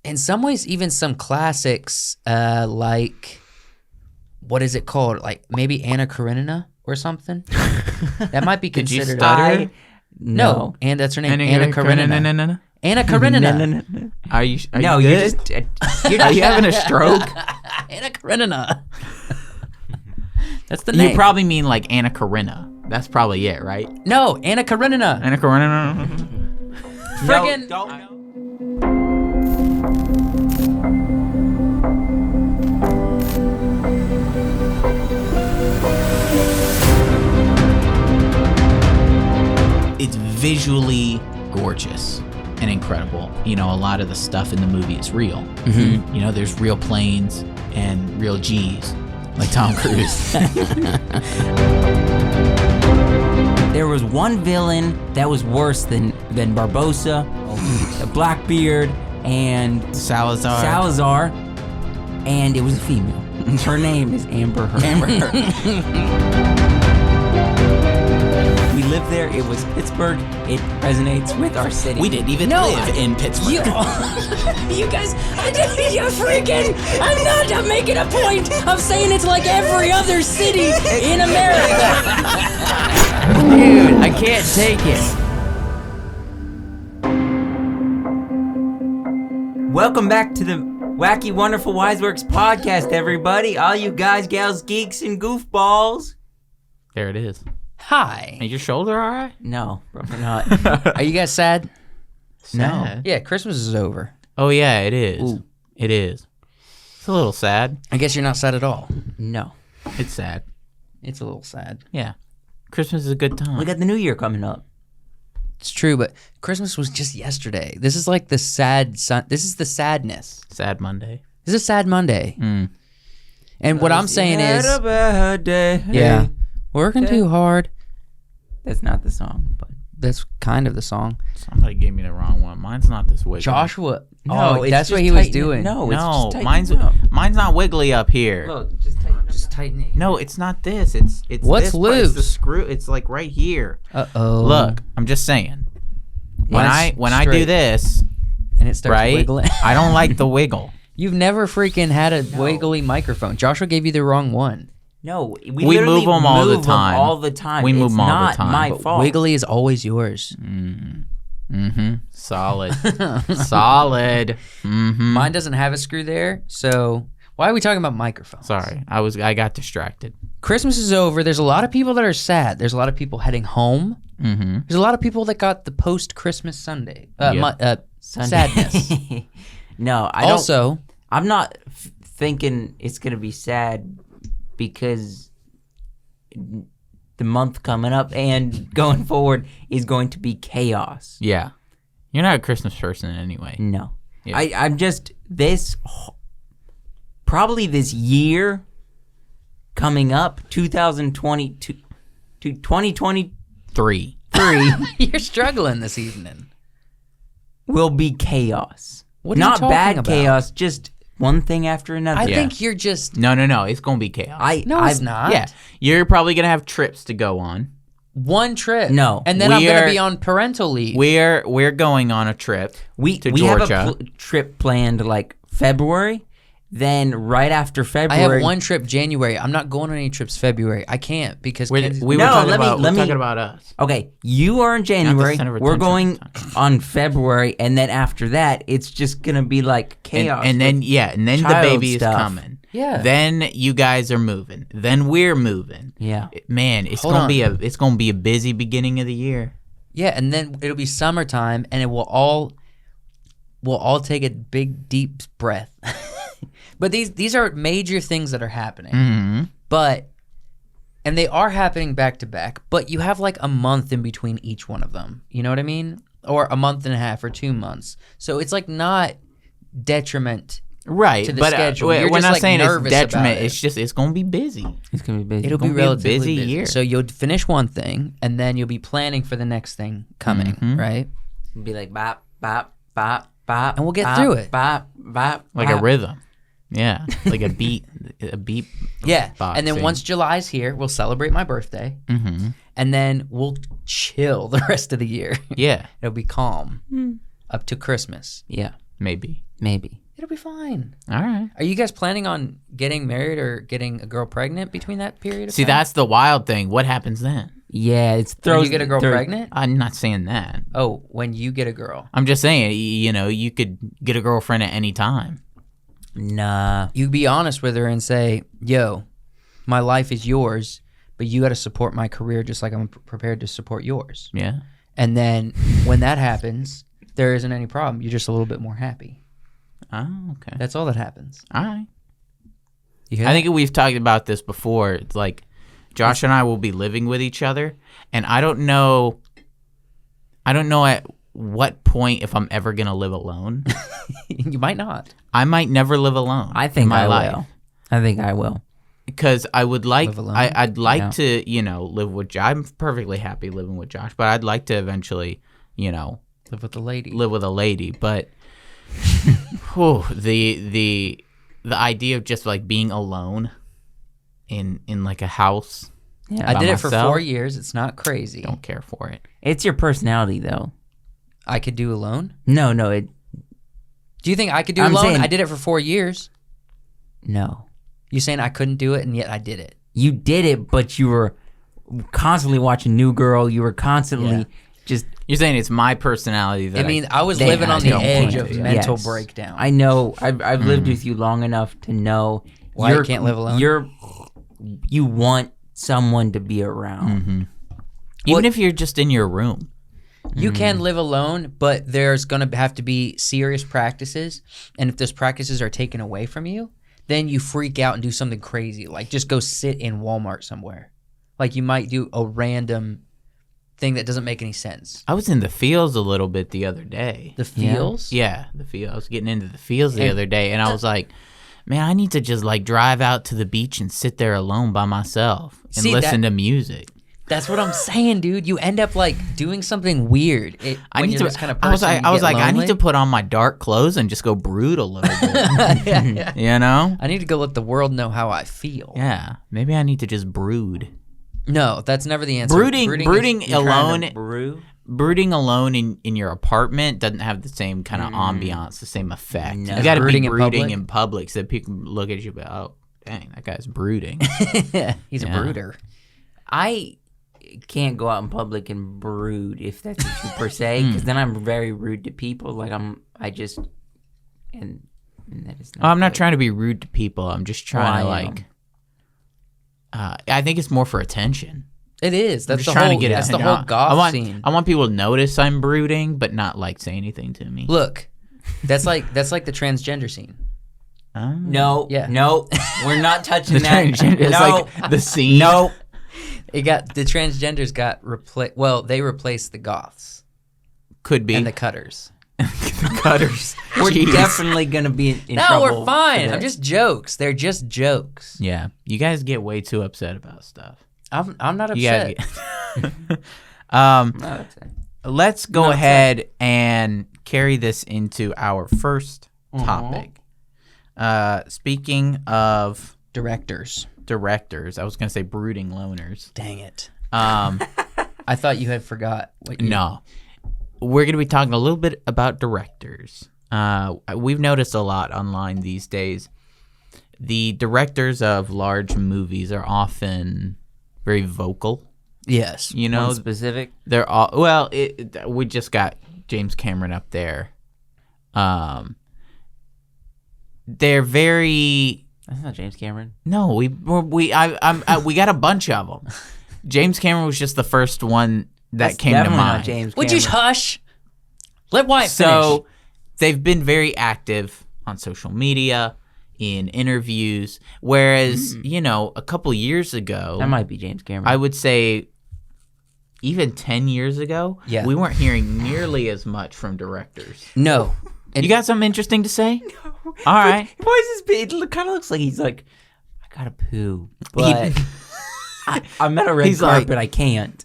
in some ways, even some classics, like, what is it called? Like maybe Anna Karenina or something. That might be considered. Did you stutter? No, and that's her name, Anna Karenina. Anna Karenina. Are you? No, you you're good? just. Are you having a stroke? Anna Karenina. That's the name. You probably mean like Anna Karenina. That's probably it, right? No, Anna Karenina. Anna Karenina. Friggin' It's visually gorgeous and incredible. You know, a lot of the stuff in the movie is real. Mm-hmm. You know, there's real planes and real G's, like Tom Cruise. There was one villain that was worse than Barbosa, Blackbeard, and Salazar. And it was a female. Her name is Amber Heard. We lived there. It was Pittsburgh. It resonates with our city. We didn't even live in Pittsburgh. You guys, I'm making a point. I'm saying it's like every other city in America. Dude, I can't take it. Welcome back to the Wacky Wonderful Wiseworks podcast, everybody. All you guys, gals, geeks, and goofballs. There it is. Hi. Is your shoulder all right? No, probably not. Are you guys sad? Sad? Yeah, Christmas is over. Oh, yeah, it is. Ooh. It is. It's a little sad. I guess you're not sad at all. No. It's sad. It's a little sad. Yeah. Christmas is a good time. We got the new year coming up. It's true, but Christmas was just yesterday. This is like the sad this is the sadness. Sad Monday. This is a sad Monday. And what I'm saying is, a bad day. yeah, working too hard. That's not the song, but That's kind of the song. Somebody gave me the wrong one. Mine's not this wiggly. Joshua. No, Oh, it's that's just what he was tighten it. doing. No, it's just tighten mine's it up. mine's not wiggly up here. Look, Just tighten it. No, it's not this. It's What's this part. It's the loose? screw. It's like right here. Uh-oh. Look, I'm just saying. When Mine's I do straight. this, And it starts right? wiggling. I don't like the wiggle. You've never freaking had a wiggly microphone. Joshua gave you the wrong one. no, we We literally move 'em all the time. All the time. We move It's 'em all the not time. my But fault. Wiggly is always yours. Solid. Solid. Mine doesn't have a screw there, so why are we talking about microphones? Sorry, I got distracted. Christmas is over. There's a lot of people that are sad. There's a lot of people heading home. There's a lot of people that got the post-Christmas Sunday sadness. No, I Also, don't. I'm not thinking it's gonna be sad because the month coming up and going forward is going to be chaos. Yeah, you're not a Christmas person anyway. No, Yeah. I'm just probably this year coming up, 2020 to 2023 you're struggling this evening. will be chaos. What are you Not talking bad about? chaos, just one thing after another. I Yeah. think you're just... No, it's gonna be chaos. No, it's not. Yeah, you're probably gonna have trips to go on. One trip. No. And then I'm going to We're- be on parental leave. We're going on a trip. We to have Georgia. a trip planned like February. Then right after I February, have one trip January. I'm not going on any trips February. I can't because We Kansas- were No, talking let me- about let me- talking about us. Okay, you are in January. center of We're attention going at the time. on February, and then after that, it's just gonna be like chaos. And then the child baby is stuff. coming. Yeah. Then you guys are moving. Then we're moving. yeah, Man, it's Hold gonna on. be a busy beginning of the year. Yeah, and then it'll be summertime, and we'll all take a big deep breath. But these are major things that are happening. And they are happening back to back. But you have like a month in between each one of them. You know what I mean? Or a month and a half or 2 months. So it's like not detriment. Right, To the but schedule. we're You're not just, like, saying it's nervous detriment. about it. It's just it's gonna be busy. it's gonna be busy. It'll be gonna be a relatively busy busy. year. So you'll finish one thing, and then you'll be planning for the next thing coming, right? be like bop bop bop bop, And we'll get bop, through it. Bop bop, Like bop. a rhythm. Yeah, like a beat. Yeah, boxing. and then once July's here, we'll celebrate my birthday, and then we'll chill the rest of the year. Yeah, It'll be calm up to Christmas. Yeah, maybe. Maybe. It'll be fine. All right. Are you guys planning on getting married or getting a girl pregnant between that period of See, time? that's the wild thing. What happens then? Yeah, it's When throws. you get a girl pregnant? I'm not saying that. Oh, when you get a girl. I'm just saying, you could get a girlfriend at any time. Nah. You be honest with her and say, yo, my life is yours, but you got to support my career just like I'm prepared to support yours. Yeah. And then when that happens, there isn't any problem. You're just a little bit more happy. Oh, okay. That's all that happens. All right. You hear I that? think we've talked about this before. It's like Josh and I will be living with each other, and I don't know at what point if I'm ever going to live alone. You might not. I might never live alone. I think in my I life. will. I think I will. Because I would like, Live alone? I'd like Yeah. to, live with Josh. I'm perfectly happy living with Josh, but I'd like to eventually, Live with the lady. live with a lady. But whew, the idea of just like being alone in like a house, Yeah. I by did it for myself? 4 years. It's not crazy. don't care for it. It's your personality, though. I could do alone? No. Do you think I could do I'm alone? saying- I did it for 4 years. No. You saying I couldn't do it, and yet I did it. You did it, but you were constantly watching New Girl. You were constantly Yeah. just. You're saying it's my personality that I mean, I was They living on the don't edge point of to, mental yes. breakdown. I know. I've lived with you long enough to know Why you can't live alone? You want someone to be around. even if you're just in your room. You can live alone, but there's going to have to be serious practices. And if those practices are taken away from you, then you freak out and do something crazy. Like just go sit in Walmart somewhere. Like you might do a random thing that doesn't make any sense. I was in the fields a little bit the other day. The feels? Yeah, the field. I was getting into the fields the And- other day, and I was like, man, I need to just like drive out to the beach and sit there alone by myself and See, listen to music. That's what I'm saying, dude. You end up like doing something weird. I when need you're to. this kind of I was person, like, you I was get like, I need lonely. to put on my dark clothes and just go brood a little bit. Yeah. You know? I need to go let the world know how I feel. Yeah. Maybe I need to just brood. No, that's never the answer. Brooding is- alone. Brew. Brooding alone in your apartment doesn't have the same kind of ambiance, the same effect. No. You got to be Brooding in brooding public? in public so that people look at you and be, oh, dang, that guy's brooding. He's a Yeah. brooder. I can't go out in public and brood, if that's what you per se, because then I'm very rude to people. Like and that is not. Oh, I'm not good. trying to be rude to people. I'm just trying to I am. like. I think it's more for attention. It is. I'm That's just the trying whole. to get That's the attention. whole goth I want, scene. I want people to notice I'm brooding, but not like say anything to me. Look, that's like the transgender scene. Oh. No, Yeah. no, we're not touching The that. transgender is no, like the scene. no. The transgenders got replaced. Well, they replaced the goths Could be and the cutters. the cutters. We're Jeez. definitely gonna be in No, trouble. we're fine. for I'm this. just jokes. They're just jokes. Yeah, you guys get way too upset about stuff. I'm not You upset. gotta get. No, that's it. Let's go ahead and carry this into our first topic. Speaking of Directors. directors, I was going to say brooding loners. Dang it. Um, I thought you had forgot. What you, no, we're going to be talking a little bit about directors. We've noticed a lot online these days. The directors of large movies are often very vocal. Yes. You know, One specific. they're all well. We just got James Cameron up there. They're very That's not James Cameron. no. We got a bunch of them. James Cameron was just the first one that That's came to definitely mind. Not James Would you Cameron. hush? Let Wyatt So finish. they've been very active on social media, in interviews. Whereas a couple years ago, That might be James Cameron. I would say. Even 10 years ago, Yeah. we weren't hearing nearly as much from directors. No. And You got something interesting to say? All right. Why is this? It kind of looks like he's like, I gotta poo, but I'm at a red He's like- carpet. I can't.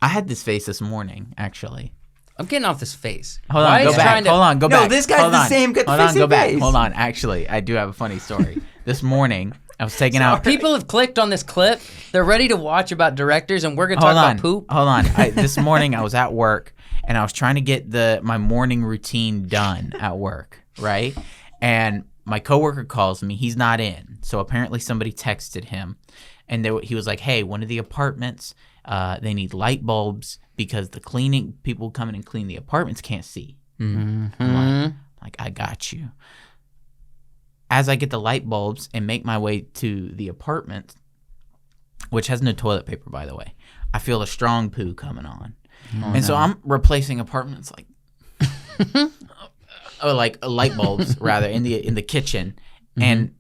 I had this face this morning, actually. I'm getting off this face. Hold on, Wyatt's go back. trying to- Hold on, go No, back. this guy's Hold the on. same Hold on, face go and back. face. Hold on. Actually, I do have a funny story. This morning, I was taking out. People have clicked on this clip. They're ready to watch about directors, and we're going to talk Hold on. about poop. Hold on. This morning, I was at work, and I was trying to get my morning routine done at work. right? And my coworker calls me. He's not in. So apparently somebody texted him. And he was like, hey, one of the apartments, they need light bulbs because the cleaning people who come in and clean the apartments can't see. I'm like, I got you. As I get the light bulbs and make my way to the apartment, which has no toilet paper, by the way, I feel a strong poo coming on. So I'm replacing apartments like light bulbs rather in the kitchen, and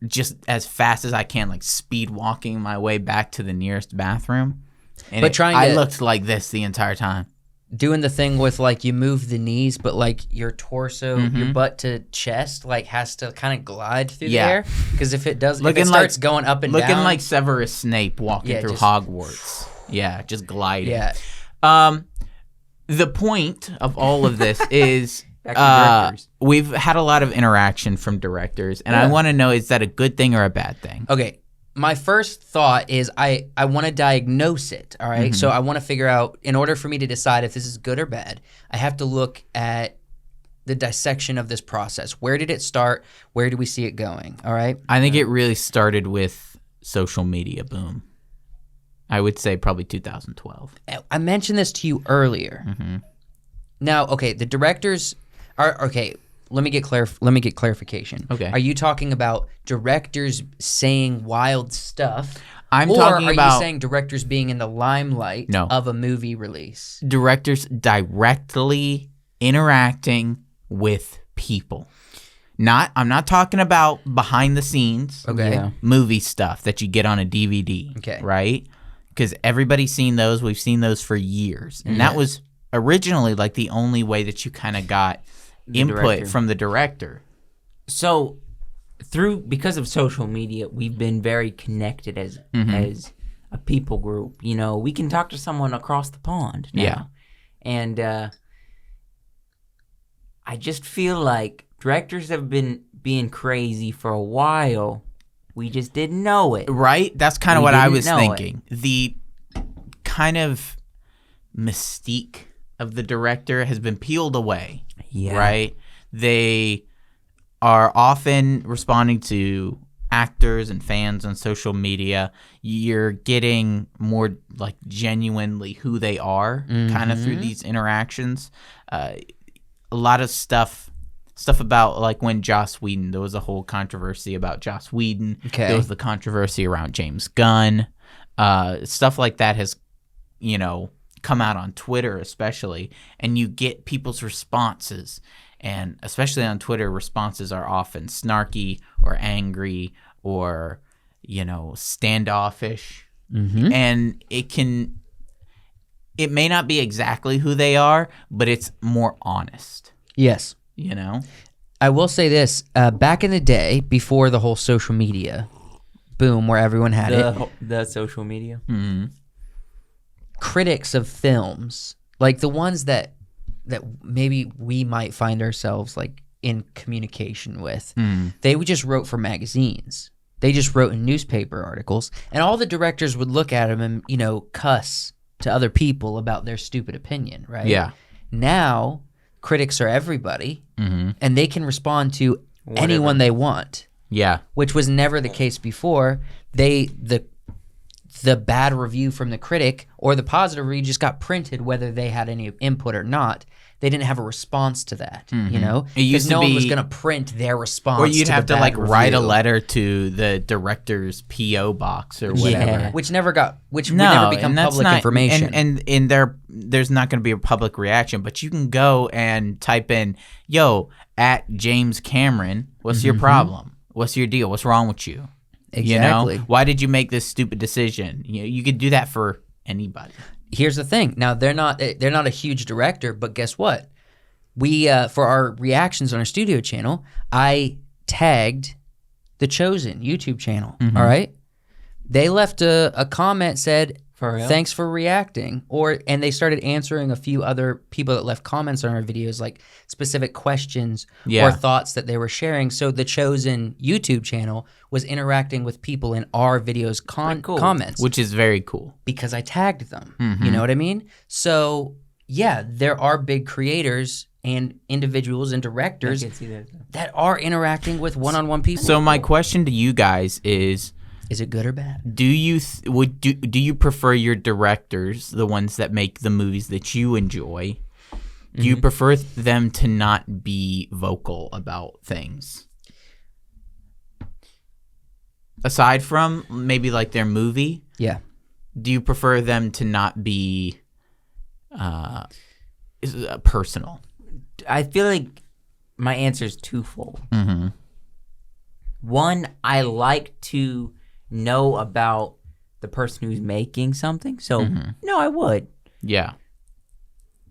just as fast as I can, like speed walking my way back to the nearest bathroom. And I looked like this the entire time. Doing the thing with like you move the knees, but like your torso, your butt to chest, like has to kind of glide through the air. Because if it does, if it starts going up and down, looking like Severus Snape walking through Hogwarts. Yeah, just gliding. Yeah. The point of all of this is we've had a lot of interaction from directors, and I want to know, is that a good thing or a bad thing? Okay. My first thought is I want to diagnose it, all right? So I want to figure out, in order for me to decide if this is good or bad, I have to look at the dissection of this process. Where did it start? Where do we see it going, all right? I think it really started with social media boom. I would say probably 2012. I mentioned this to you earlier. Now, okay, the directors are, okay, let me get clarification. Okay. Are you talking about directors saying wild stuff? Or are you saying directors being in the limelight of a movie release? Directors directly interacting with people. I'm not talking about behind the scenes movie stuff that you get on a DVD. Okay. Right? Because everybody's seen those. We've seen those for years. And that was originally like the only way that you kind of got input from the director. So because of social media, we've been very connected as a people group. You know, we can talk to someone across the pond now. Yeah. And I just feel like directors have been being crazy for a while. We just didn't know it. Right? That's kind of what I was thinking. The kind of mystique of the director has been peeled away. Yeah. Right? They are often responding to actors and fans on social media. You're getting more like genuinely who they are kind of through these interactions. A lot of stuff about like when Joss Whedon, there was a whole controversy about Joss Whedon. Okay. There was the controversy around James Gunn. Stuff like that has, come out on Twitter especially, and you get people's responses. And especially on Twitter, responses are often snarky or angry or, standoffish. And it may not be exactly who they are, but it's more honest. Yes. I will say this. Back in the day, before the whole social media boom where everyone had the social media, critics of films, like the ones that maybe we might find ourselves like in communication with, they just wrote for magazines. They just wrote in newspaper articles, and all the directors would look at them and, cuss to other people about their stupid opinion, right? Yeah. Now, critics are everybody, and they can respond to anyone they want. Yeah. Which was never the case before. The bad review from the critic or the positive review just got printed whether they had any input or not. They didn't have a response to that, Because no one was going to print their response. Or you'd have to write a review. letter to the director's P.O. box or whatever. Yeah. Which would never become public information. And there's not going to be a public reaction, but you can go and type in, at James Cameron, what's your problem? What's your deal? What's wrong with you? Exactly. Why did you make this stupid decision? You could do that for anybody. Here's the thing. Now they're not a huge director, but guess what? We for our reactions on our studio channel, I tagged the Chosen YouTube channel. All right, they left a comment, said, "Thanks for reacting," and they started answering a few other people that left comments on our videos, like specific questions or thoughts that they were sharing. So the Chosen YouTube channel was interacting with people in our videos comments, which is very cool because I tagged them. You know what I mean? So yeah, there are big creators and individuals and I directors can see that. that are interacting with one-on-one people. So my question to you guys is it good or bad? do you prefer your directors, the ones that make the movies that you enjoy, do you prefer them to not be vocal about things? Aside from maybe like their movie, Yeah. do you prefer them to not be personal? I feel like my answer is twofold. Mm-hmm. One, I like to know about the person who's making something, so no, I would. Yeah.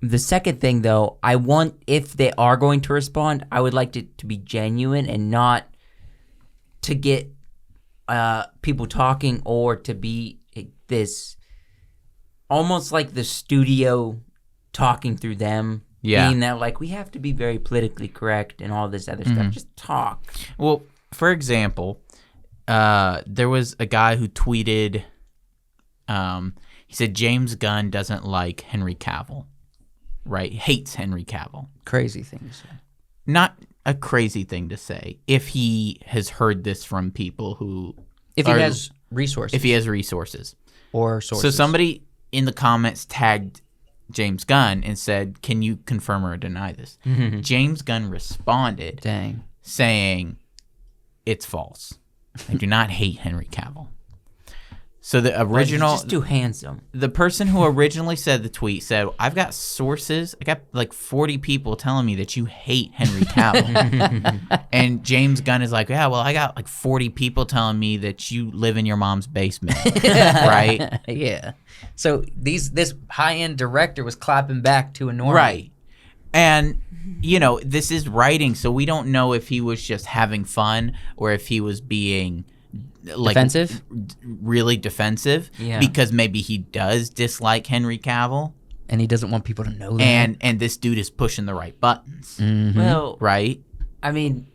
The second thing, though, I want, if they are going to respond, I would like it to be genuine and not to get people talking or to be this almost like the studio talking through them. Yeah. Being that, like, we have to be very politically correct and all this other stuff. Just talk. Well, for example, there was a guy who tweeted, he said James Gunn doesn't like Henry Cavill, right? Hates Henry Cavill. Crazy things. Not a crazy thing to say if he has heard this from people who... If he has resources. If he has resources. Or sources. So somebody in the comments tagged James Gunn and said, can you confirm or deny this? James Gunn responded Dang. saying, it's false. I do not hate Henry Cavill. So the original... He's just too handsome. The person who originally said the tweet said, I've got sources. I got like 40 people telling me that you hate Henry Cavill. And James Gunn is like, yeah, well, I got like 40 people telling me that you live in your mom's basement. Right? Yeah. So this high-end director was clapping back to a normie. Right. And, you know, this is writing, so we don't know if he was just having fun or if he was being... like defensive? Really defensive, because maybe he does dislike Henry Cavill, and he doesn't want people to know that. And this dude is pushing the right buttons, Well, right? I mean,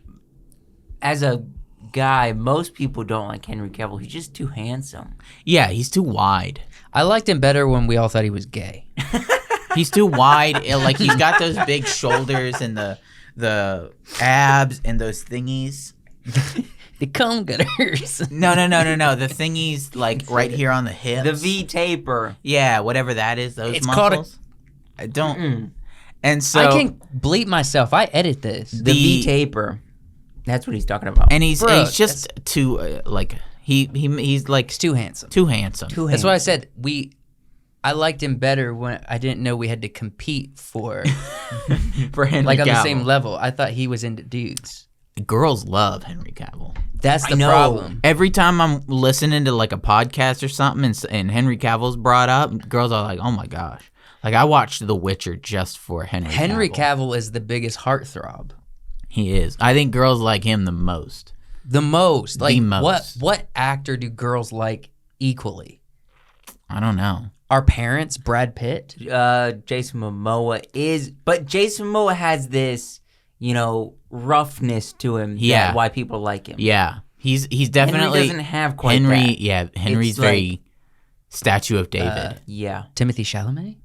as a guy, most people don't like Henry Cavill. He's just too handsome. Yeah, he's too wide. I liked him better when we all thought he was gay. He's too wide. Like he's got those big shoulders and the abs and those thingies. The cone gutters. No. The thingies like right here on the hips. The V taper. Yeah, whatever that is. Those It's muscles. I don't. And so I can bleep myself. I edit this. The V taper. That's what he's talking about. And he's Bro, he's just too like he's like He's too handsome. too handsome. That's why I said I liked him better when I didn't know we had to compete for For Henry like on the Cavill. same level. I thought he was into dudes. Girls love Henry Cavill. That's the know. problem. Every time I'm listening to like a podcast or something and Henry Cavill's brought up, girls are like, "Oh my gosh!" Like I watched The Witcher just for Henry Cavill is the biggest heartthrob. He is. I think girls like him the most. The most. Like The most. what actor do girls like equally? I don't know. Our parents, Brad Pitt. Jason Momoa is, but Jason Momoa has this, roughness to him. Yeah. Why people like him. Yeah, he's definitely Henry doesn't have quite Henry. that. Yeah, Henry's It's very like- Statue of David. Yeah. Timothy Chalamet?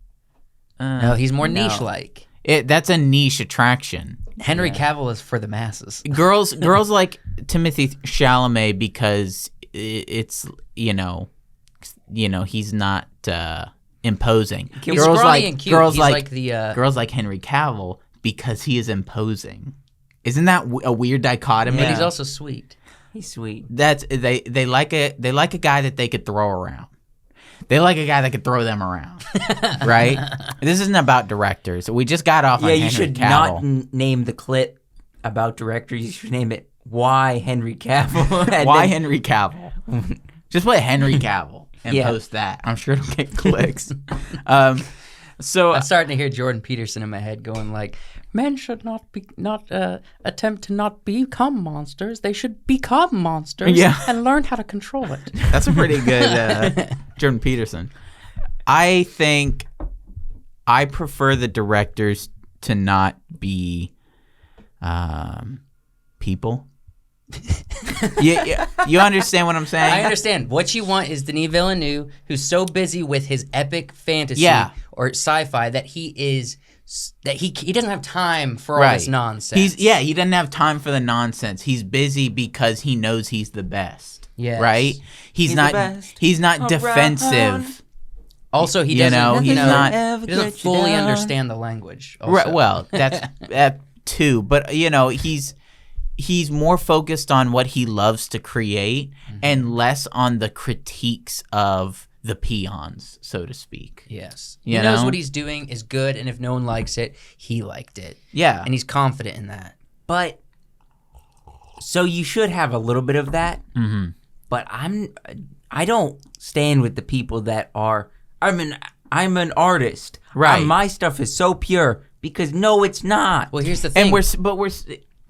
No, he's more no. niche-like. That's a niche attraction. Henry Cavill is for the masses. Girls like Timothy Chalamet because it's he's not imposing. He's girls scrawny like and cute. girls He's like the girls like Henry Cavill because he is imposing. Isn't that a weird dichotomy? but he's also sweet. He's sweet. That's they like a guy that they could throw around. They like a guy that could throw them around, right? This isn't about directors. We just got off on Yeah, Henry you should Cavill. not name the clip about directors. You should name it "Why Henry Cavill." And Why then- Henry Cavill? Just put Henry Cavill and Yeah. post that. I'm sure it'll get clicks. So I'm starting to hear Jordan Peterson in my head going like, men should not attempt to not become monsters. They should become monsters and learn how to control it. that's a pretty good Jordan Peterson. I think I prefer the directors to not be people. You understand what I'm saying? I understand. What you want is Denis Villeneuve, who's so busy with his epic fantasy or sci-fi that he is that he doesn't have time for all this nonsense. He doesn't have time for the nonsense. He's busy because he knows he's the best. Yes. Right? He's not defensive. Also, he doesn't, he doesn't fully understand the language. Also. Right, well, that's that too. But he's more focused on what he loves to create and less on the critiques of the peons, so to speak. Yes. He knows what he's doing is good, and if no one likes it, he liked it. Yeah. And he's confident in that. But so you should have a little bit of that. Mm-hmm. But I don't stand with the people that are I'm an artist. Right. My stuff is so pure because no, it's not. Well, here's the thing. And we're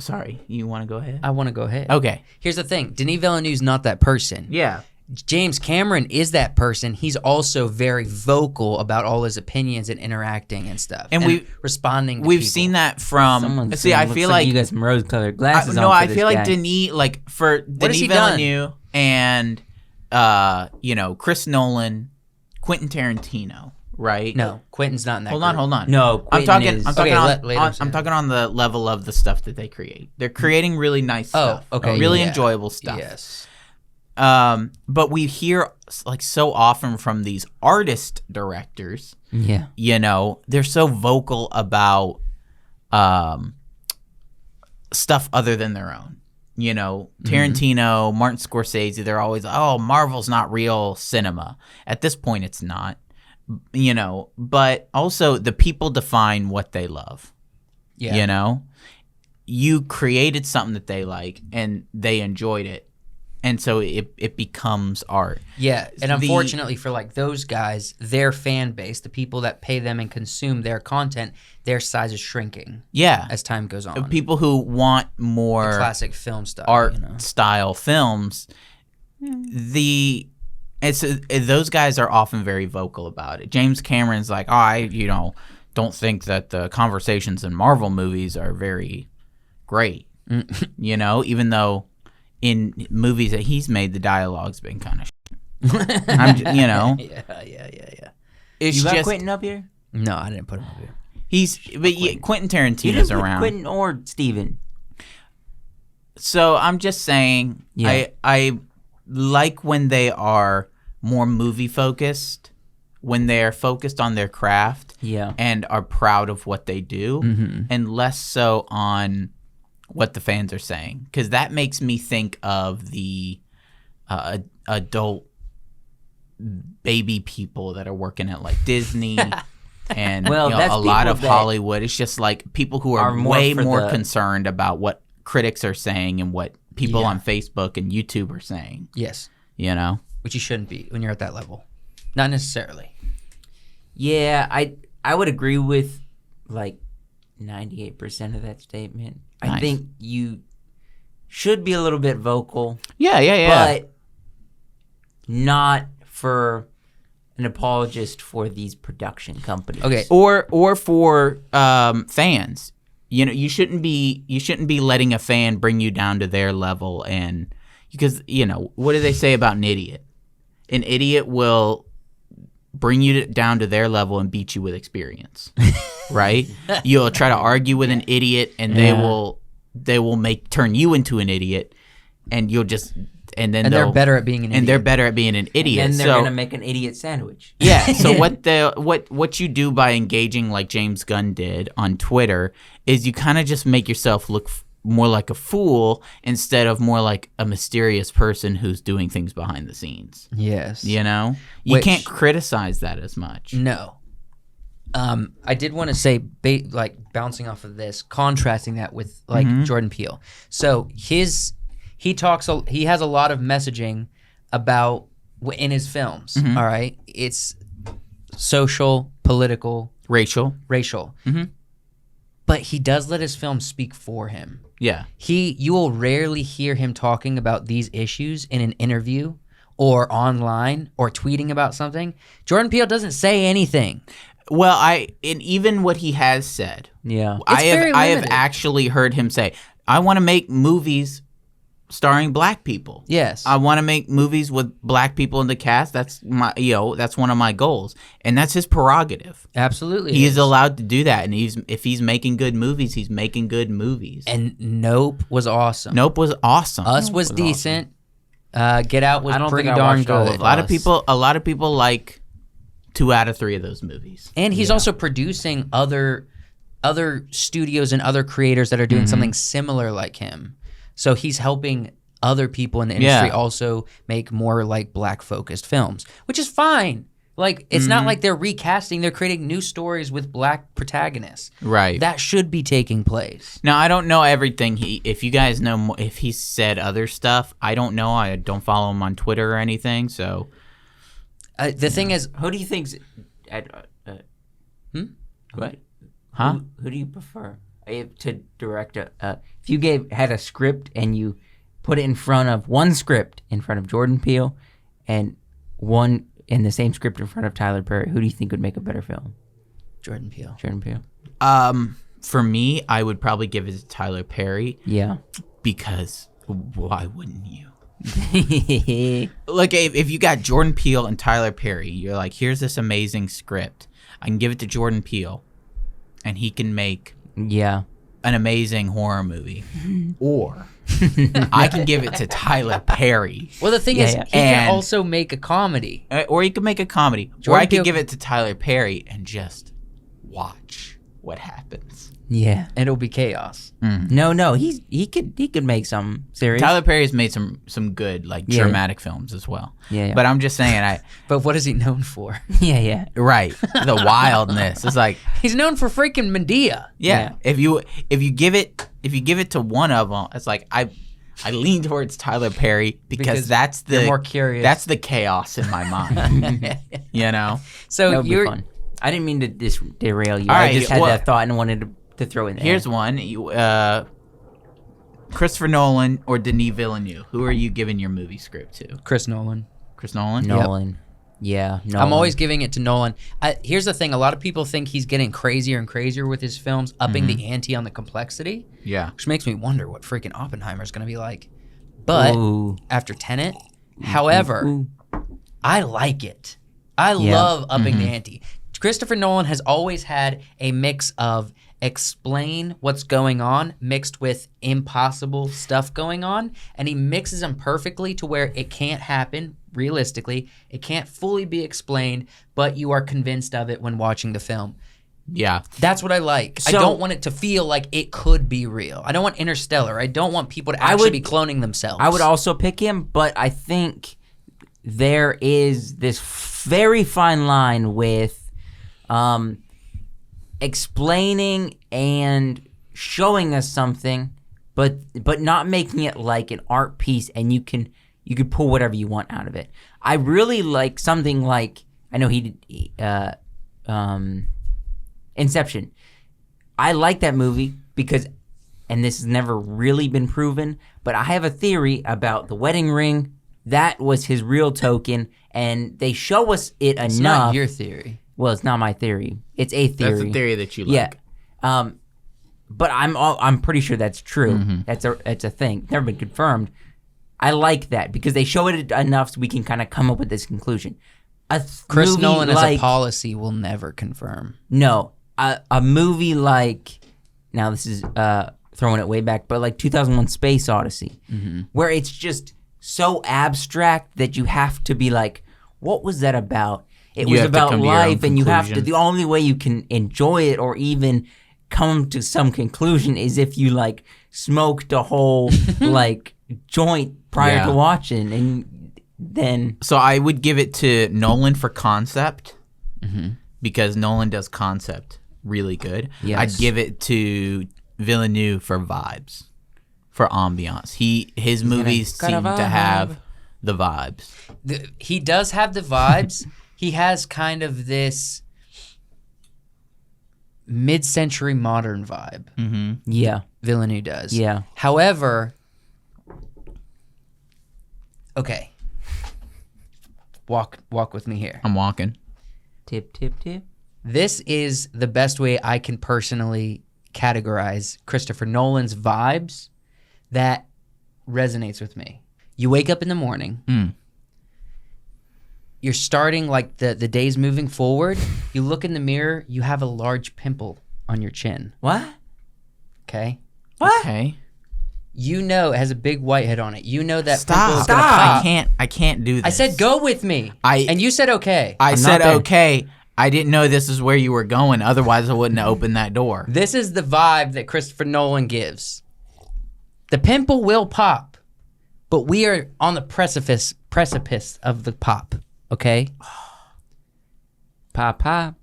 sorry, you want to go ahead? I want to go ahead. Okay. Here's the thing. Denis Villeneuve's not that person. Yeah. James Cameron is that person. He's also very vocal about all his opinions and interacting and stuff. And responding to we've people. seen that from I feel like you got some rose-colored glasses on. No, I for feel this like guy. Denis, like for Denis Villeneuve and Chris Nolan, Quentin Tarantino, right? No, Quentin's not in that. Hold on. No, I'm talking Quentin on the level of the stuff that they create. They're creating really nice stuff. Okay, really enjoyable stuff. Yes. But we hear like so often from these artist directors, they're so vocal about stuff other than their own. Tarantino, Martin Scorsese, they're always, Marvel's not real cinema. At this point, it's not, but also the people define what they love. Yeah. You created something that they like and they enjoyed it. And so it becomes art. Yeah, and unfortunately for like those guys, their fan base, the people that pay them and consume their content, their size is shrinking. Yeah, as time goes on. People who want more the classic film stuff, art style films, those guys are often very vocal about it. James Cameron's like, I don't think that the conversations in Marvel movies are very great. Even though in movies that he's made, the dialogue's been kind of Yeah. It's you got just Quentin up here? No, I didn't put him up here. Quentin Tarantino's You didn't put around. Quentin or Steven. So I'm just saying, I like when they are more movie focused, when they're focused on their craft, and are proud of what they do, and less so on what the fans are saying, because that makes me think of the adult baby people that are working at like Disney and a lot of Hollywood. It's just like people who are way more concerned about what critics are saying and what people on Facebook and YouTube are saying. Yes. Which you shouldn't be when you're at that level. Not necessarily. Yeah, I would agree with like 98% of that statement. Nice. I think you should be a little bit vocal. Yeah. But not for an apologist for these production companies. Okay. Or for fans. You shouldn't be letting a fan bring you down to their level, and because what do they say about an idiot? An idiot will bring you down to their level and beat you with experience. Right? You'll try to argue with an idiot, and they will turn you into an idiot, and you'll just they're better at being an idiot. And they're better at being an idiot. And they're gonna make an idiot sandwich. Yeah. So what you do by engaging like James Gunn did on Twitter is you kind of just make yourself look more like a fool instead of more like a mysterious person who's doing things behind the scenes. Yes. You can't criticize that as much. No. I did want to say, bouncing off of this, contrasting that with like Jordan Peele. So he has a lot of messaging about in his films. All right, it's social, political, racial. But he does let his films speak for him. Yeah. You will rarely hear him talking about these issues in an interview or online or tweeting about something. Jordan Peele doesn't say anything. Well, and even what he has said, yeah, I have actually heard him say, "I want to make movies starring black people. Yes. I want to make movies with black people in the cast. That's that's one of my goals, and that's his prerogative. Absolutely. He is allowed to do that, and if he's making good movies, he's making good movies. And Nope was awesome. Nope was awesome. Us was decent. Get Out was I don't pretty think I darn watched all good. of A lot of people like 2 out of 3 of those movies. And he's also producing other studios and other creators that are doing something similar like him. So he's helping other people in the industry also make more like black focused films, which is fine. Like it's not like they're recasting, they're creating new stories with black protagonists. Right. That should be taking place. Now, I don't know everything if you guys know more, if he said other stuff, I don't know. I don't follow him on Twitter or anything, so The thing is, Who do you think's... what? Huh? Who do you prefer to direct if you had a script and you put it in front of one script in front of Jordan Peele and one in the same script in front of Tyler Perry, who do you think would make a better film? Jordan Peele. Jordan Peele. For me, I would probably give it to Tyler Perry Yeah. because why wouldn't you? Like if you got Jordan Peele and Tyler Perry, you're like, here's this amazing script. I can give it to Jordan Peele, and he can make Yeah. an amazing horror movie. Or I can give it to Tyler Perry. Well, the thing is, yeah. he can And- also make a comedy. Or you can make a comedy. Or Jordan I could Peele- give it to Tyler Perry and just watch what happens. Yeah. And it'll be chaos. No, he could make some serious. Tyler Perry has made some good Yeah. dramatic films as well. Yeah. But I'm just saying, But what is he known for? yeah. right, the wildness. It's like, He's known for freaking Medea. yeah, if you give it to one of them, it's like I lean towards Tyler Perry because that's you're the more curious. That's the chaos in my mind. You know. So That would be you're fun. I didn't mean to derail you. All I right, just had well- that thought and wanted to throw in there. Here's one. Christopher Nolan or Denis Villeneuve. Who are you giving your movie script to? Chris Nolan. Chris Nolan? Nolan. Yeah, Nolan. I'm always giving it to Nolan. Here's the thing: a lot of people think he's getting crazier and crazier with his films, upping the ante on the complexity, Yeah. which makes me wonder what freaking Oppenheimer's going to be like. But Ooh. after Tenet, however, Ooh. I like it. I love upping the ante. Christopher Nolan has always had a mix of explain what's going on mixed with impossible stuff going on, and he mixes them perfectly to where it can't happen realistically. It can't fully be explained, but you are convinced of it when watching the film. Yeah. That's what I like. I So- don't want it to feel like it could be real. I don't want Interstellar. I don't want people to actually be cloning themselves. I would also pick him, but I think there is this very fine line with explaining and showing us something, but not making it like an art piece, and you could pull whatever you want out of it. I really like something like, I know he did Inception. I like that movie because, and this has never really been proven, but I have a theory about the wedding ring. That was his real token, and they show us it enough. It's not your theory. Well, it's not my theory. It's a theory. That's the theory that you like. Yeah. But I'm pretty sure that's true. Mm-hmm. It's a thing. Never been confirmed. I like that because they show it enough so we can kind of come up with this conclusion. Chris Movie Nolan as a like- policy will never confirm. No, a movie like, now this is throwing it way back, but like 2001: Space Odyssey, where it's just so abstract that you have to be like, what was that about? It You was have to about come to your own life, and you have to. conclusion. The only way you can enjoy it or even come to some conclusion is if you like smoked a whole like joint prior Yeah. to watching, and then So I would give it to Nolan for concept because Nolan does concept really good. Yes. I'd give it to Villeneuve for vibes, for ambiance. His movies got a seem to vibe. have the vibes. He does have the vibes. He has kind of this mid-century modern vibe. yeah, Villeneuve does. Yeah. However, okay. Walk with me here. I'm walking. tip. This is the best way I can personally categorize Christopher Nolan's vibes that resonates with me. You wake up in the morning. You're starting like the day's moving forward. You look in the mirror. You have a large pimple on your chin. What? Okay. What? Okay. You know it has a big whitehead on it. You know that pimple is Stop. gonna pop. I can't do this. I said go with me. And you said okay. I said not there. okay. I didn't know this is where you were going. Otherwise, I wouldn't have opened that door. This is the vibe that Christopher Nolan gives. The pimple will pop, but we are on the precipice of the pop. Okay. Pop, pop.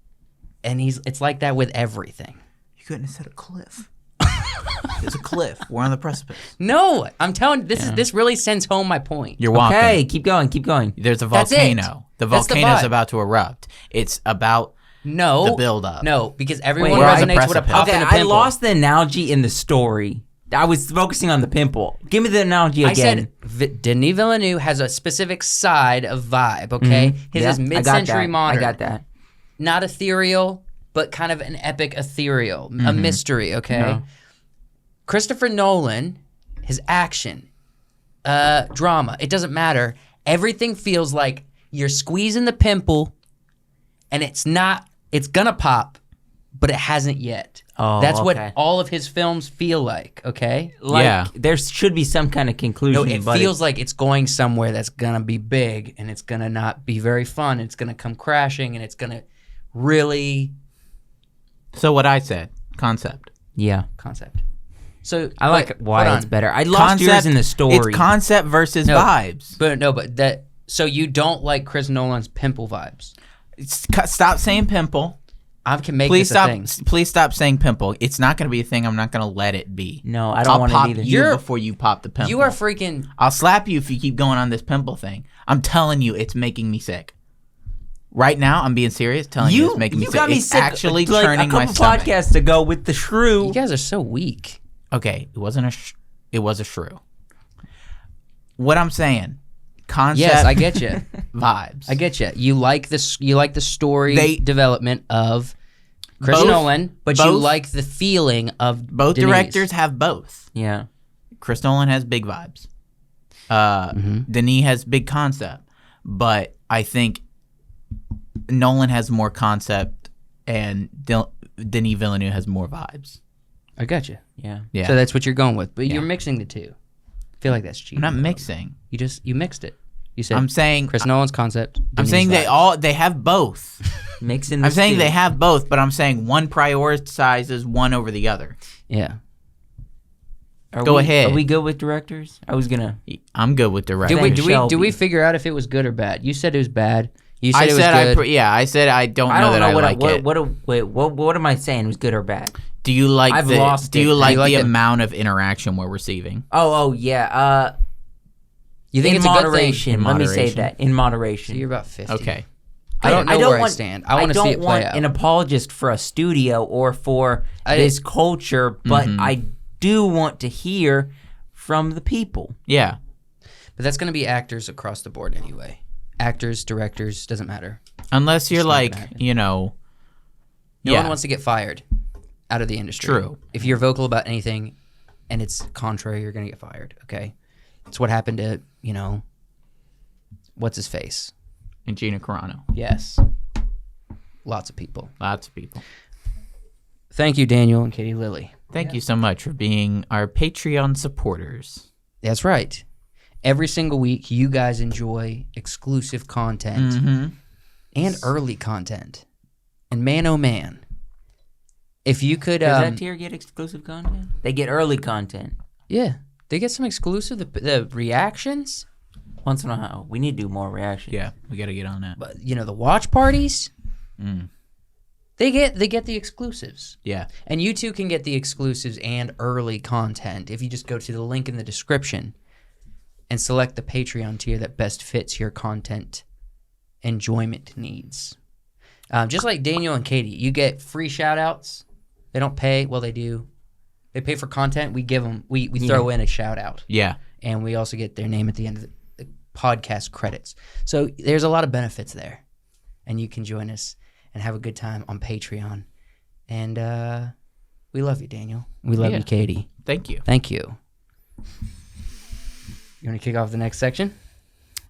And it's like that with everything. You couldn't have said a cliff. It's a cliff. We're on the precipice. No, I'm telling you, this really sends home my point. You're walking. Okay, keep going, keep going. There's a That's it. volcano. The That's the volcano's vibe. about to erupt. It's about No. the build-up. No, because everyone we're on the resonates with a precipice. pop Okay, and a I pimple. lost the analogy in the story. I was focusing on the pimple. Give me the analogy I again. said Denis Villeneuve has a specific side of vibe, okay? His Yeah, is I got mid-century that. modern. I got that. Not ethereal, but kind of an epic ethereal, a mystery, okay? No. Christopher Nolan, his action, drama, it doesn't matter. Everything feels like you're squeezing the pimple and it's gonna pop, but it hasn't yet. Oh, That's what okay. all of his films feel like, okay? Like, Yeah. there should be some kind of conclusion. No, it but feels like it's going somewhere that's gonna be big and it's gonna not be very fun. It's gonna come crashing and it's gonna really So what I said, concept. Yeah. concept. So I like but, why hold it's on. better. I lost yours in the story. It's concept versus No. vibes. But that. So you don't like Chris Nolan's pimple vibes? Stop saying pimple. I can make Please this a thing. Please stop saying pimple. It's not going to be a thing. I'm not going to let it be. No, I don't I'll want pop it either. you You're- before you pop the pimple. You are freaking. I'll slap you if you keep going on this pimple thing. I'm telling you, it's making me sick. Right now, I'm being serious. Telling you, it's making me you sick. got me It's sick actually like churning a my couple stomach. podcasts ago with the shrew. You guys are so weak. Okay, it wasn't it was a shrew. What I'm saying, concept. Yes, I get you. vibes. I get you. You like this. You like the story development of Chris Both- Nolan, but you both- like the feeling of Both Denise. directors have both. Yeah. Chris Nolan has big vibes. Denis has big concept, but I think Nolan has more concept, and Denis Villeneuve has more vibes. I got you. Yeah. Yeah, So that's what you're going with, but Yeah. you're mixing the two. I feel like that's cheap. I'm not mixing. You mixed it. You said I'm saying Chris Nolan's concept. I'm Denis' saying vibes. they have both. Mixing the I'm saying stew. they have both, but I'm saying one prioritizes one over the other. Yeah. Go ahead. Are we good with directors? I was gonna. I'm good with directors. Did we Thank do we Shelby. do we figure out if it was good or bad? You said it was bad. You said I it was said good. I said I don't I know don't that know what I like it. what am I saying? Was good or bad? Do you like I've the lost Do it. you Do like you like the it? amount of interaction we're receiving? Oh yeah. you think In it's a good thing? moderation. In Let me say moderation. that. In moderation. So you're about 50. Okay. I don't know where I want- stand. I want to see don't it play want out. an apologist for a studio or for this culture, but I do want to hear from the people. Yeah. But that's going to be actors across the board anyway. Actors, directors, doesn't matter. Unless you're It's not like, gonna happen. no No yeah. one wants to get fired out of the industry. True. If you're vocal about anything and it's contrary, you're going to get fired, okay? It's what happened to, what's his face? And Gina Carano. Yes. Lots of people. Lots of people. Thank you, Daniel and Katie Lilly. Thank you so much for being our Patreon supporters. That's right. Every single week, you guys enjoy exclusive content and early content. And man, oh man, if you could, Does that tier get exclusive content? They get early content. yeah, they get some exclusive. The reactions, Once in a while. We need to do more reactions. Yeah, we got to get on that. but the watch parties. They get the exclusives. Yeah. And you too can get the exclusives and early content if you just go to the link in the description and select the Patreon tier that best fits your content enjoyment needs. Just like Daniel and Katie, you get free shout outs. They don't pay. Well, they do. They pay for content. We give them, we throw in a shout out. Yeah. And we also get their name at the end of the podcast credits. So there's a lot of benefits there. And you can join us and have a good time on Patreon. And we love you, Daniel. We love Yeah. you, Katie. Thank you. Thank you. You want to kick off the next section?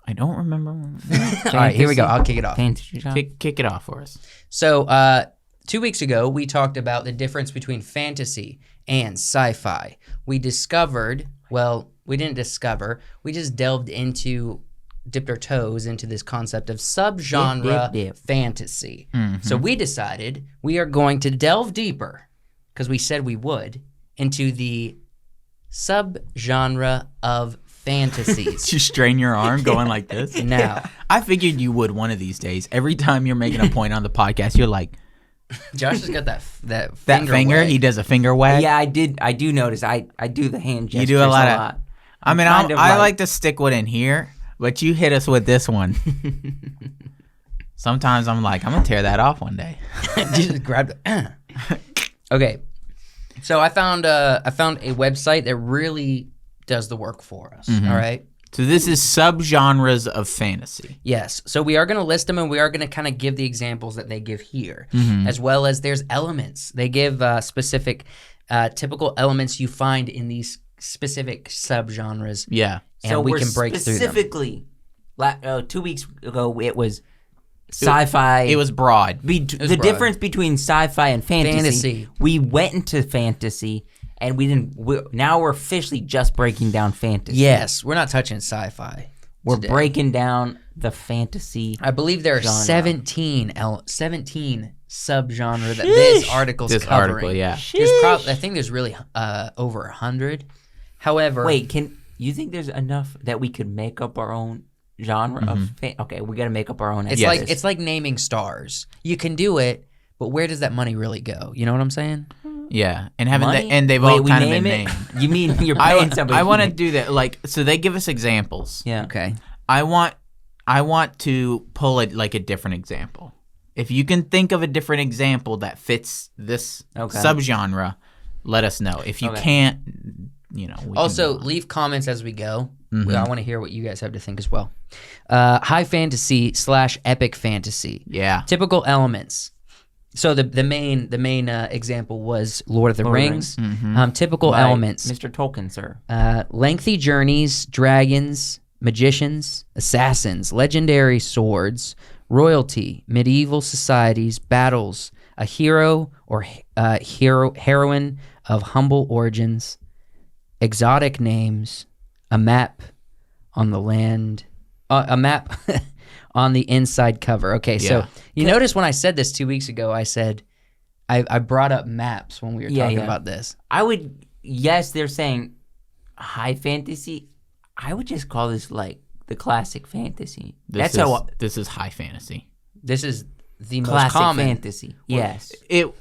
I don't remember. All right, here we go. I'll kick it off. Fantasy genre. Kick it off for us. So 2 weeks ago, we talked about the difference between fantasy and sci-fi. We discovered, well, we didn't discover, we just dipped our toes into this concept of subgenre fantasy. So we decided we are going to delve deeper, because we said we would, into the subgenre of fantasies. Did you strain your arm going like this? Now, I figured you would one of these days. Every time you're making a point on the podcast, you're like, Josh has got that that finger wag. he does a finger wag. Yeah, I do notice. I do the hand gestures. You do a lot. I mean, I like like to stick one in here, but you hit us with this one. Sometimes I'm like, I'm gonna tear that off one day. You just grabbed it. Okay, so I found a website that really does the work for us. All right. So this is subgenres of fantasy. Yes. So we are going to list them, and we are going to kind of give the examples that they give here, as well as there's elements. They give specific typical elements you find in these specific subgenres. Yeah. And So we we're can break through them. specifically, 2 weeks ago, it was sci-fi. It was broad. The broad. difference between sci-fi and fantasy. Fantasy. We went into fantasy, and we didn't. Now we're officially just breaking down fantasy. Yes. We're not touching sci-fi. We're today. breaking down the fantasy. I believe there are genre. 17 subgenre that this article's This covering. article, yeah. There's I think there's really over 100. However, Wait, can you think there's enough that we could make up our own genre of? Okay, we got to make up our own. it's like naming stars. You can do it, but where does that money really go? You know what I'm saying? Yeah, and haven't Money? and they've Wait, all we kind of name been it? named. You mean you're paying somebody? I want to do that. Like, so they give us examples. Yeah. Okay. I want to pull it like a different example. If you can think of a different example that fits this subgenre, let us know. If you can't, we Also, can move on. leave comments as we go. I want to hear what you guys have to think as well. High fantasy / epic fantasy. Yeah. Typical elements. So the main example was Lord of the Rings. Typical By elements: Mr. Tolkien, sir. lengthy journeys, dragons, magicians, assassins, legendary swords, royalty, medieval societies, battles, a hero or heroine of humble origins, exotic names, a map on the land, a map on the inside cover. Okay, so you notice when I said this 2 weeks ago, I said I brought up maps when we were talking about this. Yes, they're saying high fantasy. I would just call this like the classic fantasy. This is high fantasy. This is the most classic common fantasy. Yes. And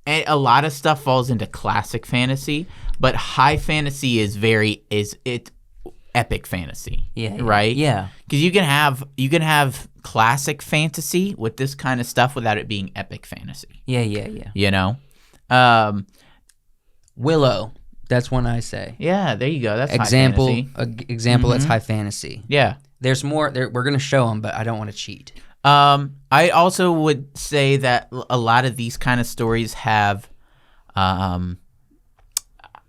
a lot of stuff falls into classic fantasy, but high fantasy is epic fantasy. Yeah. Right? Yeah. Because you can have classic fantasy with this kind of stuff without it being epic fantasy. Yeah. Willow. That's one I say. Yeah, there you go. That's Example. high fantasy. Example. That's high fantasy. Yeah. There's more. We're gonna show them, but I don't want to cheat. I also would say that a lot of these kind of stories have,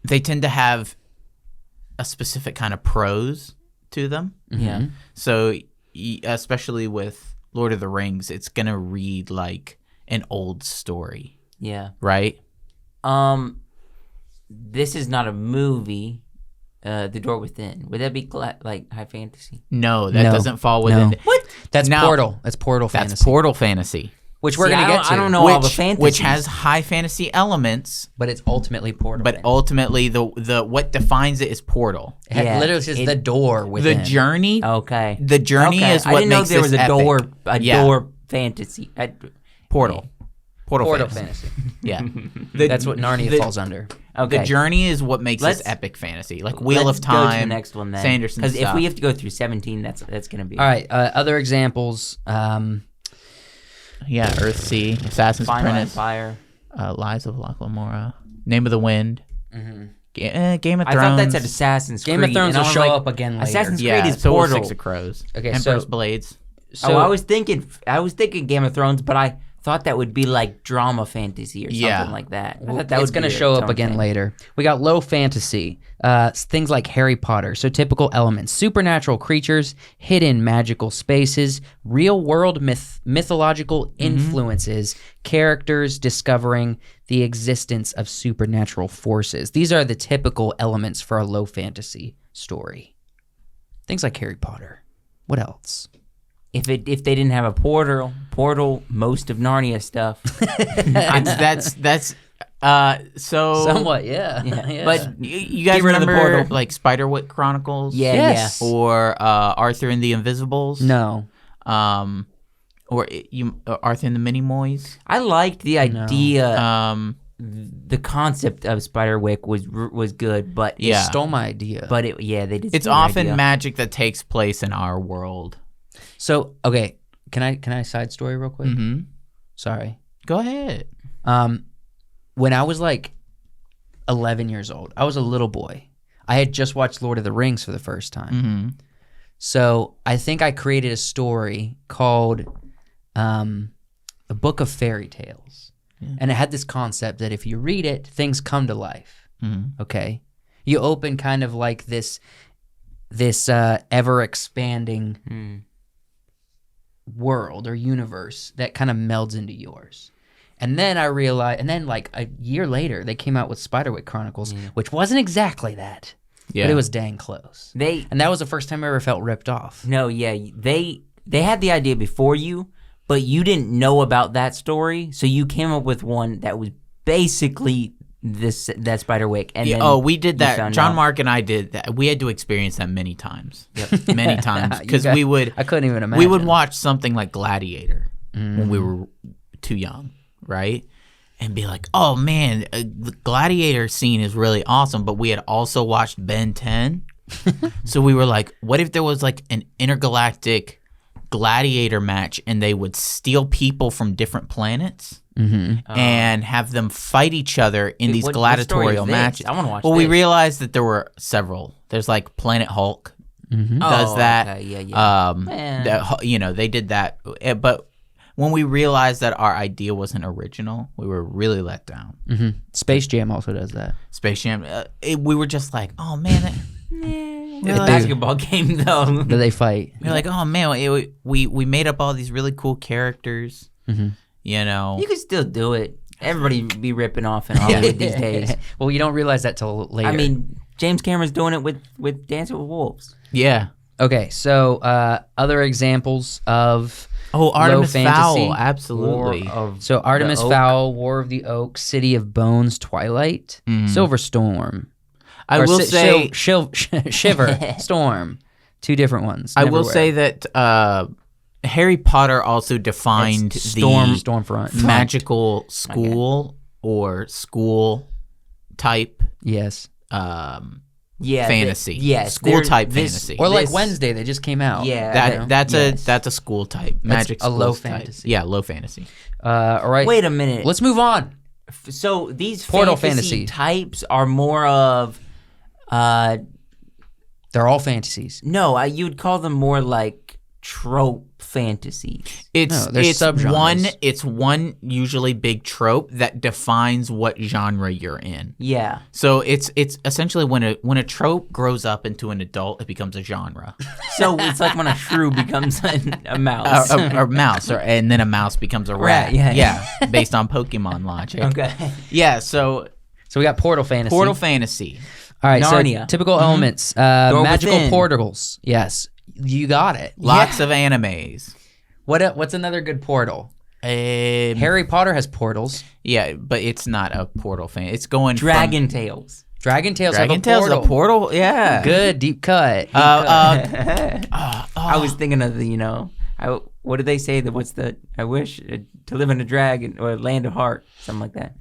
they tend to have a specific kind of prose to them. Yeah. So, especially with Lord of the Rings, it's gonna read like an old story. Yeah. Right? This is not a movie. The Door Within. Would that be like high fantasy? No, that doesn't fall within. No. What? That's Portal. That's Portal That's fantasy. Portal fantasy. Which we're gonna get to. I don't know all the fantasies. Which has high fantasy elements, But it's ultimately Portal. but ultimately the what defines it is Portal. it literally says the door within. The journey. Okay. The journey is what I didn't know makes there was this a epic. door fantasy. Portal. Portal fantasy. fantasy. Yeah. That's what Narnia falls under. Okay. The journey is what makes this epic fantasy. Like Wheel Let's of Time. Go to the next one then. Sanderson Because if stuff. we have to go through 17, that's gonna be All right. Other examples. Yeah, Earthsea, Assassin's Final Apprentice, Empire. Lies of Locke Lamora, Name of the Wind, Game of Thrones. I thought that said Assassin's Creed. Game of Thrones and I will was show like, up again later. Assassin's yeah, Creed is so Portal. Six of Crows. Okay, Emperor's so- Blades. So I was thinking Game of Thrones, but I thought that would be like drama fantasy or something like that. I thought that it's going to show up again later. We got low fantasy, things like Harry Potter. So typical elements: supernatural creatures, hidden magical spaces, real-world mythological influences, characters discovering the existence of supernatural forces. These are the typical elements for a low fantasy story. Things like Harry Potter. What else? If they didn't have a portal, most of Narnia stuff. That's somewhat, yeah. But you guys Get rid of the remember portal. like Spiderwick Chronicles? Yes. Or Arthur and the Invisibles? No. Or Arthur and the Minimoys? I liked the idea. No. The concept of Spiderwick was good, but They stole my idea. But they did. It's steal my often idea. magic that takes place in our world. So, okay, can I side story real quick? Mm-hmm. Sorry. Go ahead. When I was like 11 years old, I was a little boy. I had just watched Lord of the Rings for the first time. Mm-hmm. So I think I created a story called The Book of Fairy Tales. Yeah. And it had this concept that if you read it, things come to life. Mm-hmm. Okay? You open kind of like this ever-expanding world or universe that kind of melds into yours. And then I realized, like a year later, they came out with Spiderwick Chronicles, which wasn't exactly that, but it was dang close. And that was the first time I ever felt ripped off. No, they had the idea before you, but you didn't know about that story, so you came up with one that was basically that Spiderwick. And we did that. John Mark and I did that. We had to experience that many times. Yep. Many times. Because I couldn't even imagine. We would watch something like Gladiator when we were too young, right? And be like, oh man, the Gladiator scene is really awesome. But we had also watched Ben 10. So we were like, what if there was like an intergalactic gladiator match and they would steal people from different planets? And have them fight each other in these gladiatorial matches. I want to watch we realized that there were several. There's like Planet Hulk does that. Okay. They did that. But when we realized that our idea wasn't original, we were really let down. Space Jam also does that. Space Jam. We were just like, oh man. The basketball game though. Do they fight? We're like, oh man, we made up all these really cool characters. You know, you can still do it. Everybody be ripping off in Hollywood these days. Well, you don't realize that till later. I mean, James Cameron's doing it with Dancing with Wolves. Yeah. Okay, so other examples of Artemis low fantasy, Fowl, absolutely. So Artemis Fowl, War of the Oak, City of Bones, Twilight, Silver Storm. I will say Shiver, Storm, two different ones. I will say that Harry Potter also defined the Stormfront magical school or school type. Yes. Fantasy. School type fantasy. Or like Wednesday, they just came out. Yeah. That's a school type. Magic a low type. fantasy. Yeah, low fantasy. All right. Wait a minute. Let's move on. So these Portal fantasy types are more of they're all fantasies. No, you would call them more like trope fantasies. It's subgenres. It's one usually big trope that defines what genre you're in. Yeah. So it's essentially when a trope grows up into an adult, it becomes a genre. So it's like when a shrew becomes a mouse. a mouse, and then a mouse becomes a rat. Yeah. Based on Pokemon logic. Okay. Yeah. So we got Portal Fantasy. All right. Narnia. So typical elements: magical portals. Yes. You got it. Lots of animes. What's another good portal? Harry Potter has portals. Yeah, but it's not a portal fan. It's going Dragon Tales. Dragon Tales have a portal. Yeah. Good deep cut. I was thinking of the what did they say? I wish to live in a dragon or land of heart, something like that.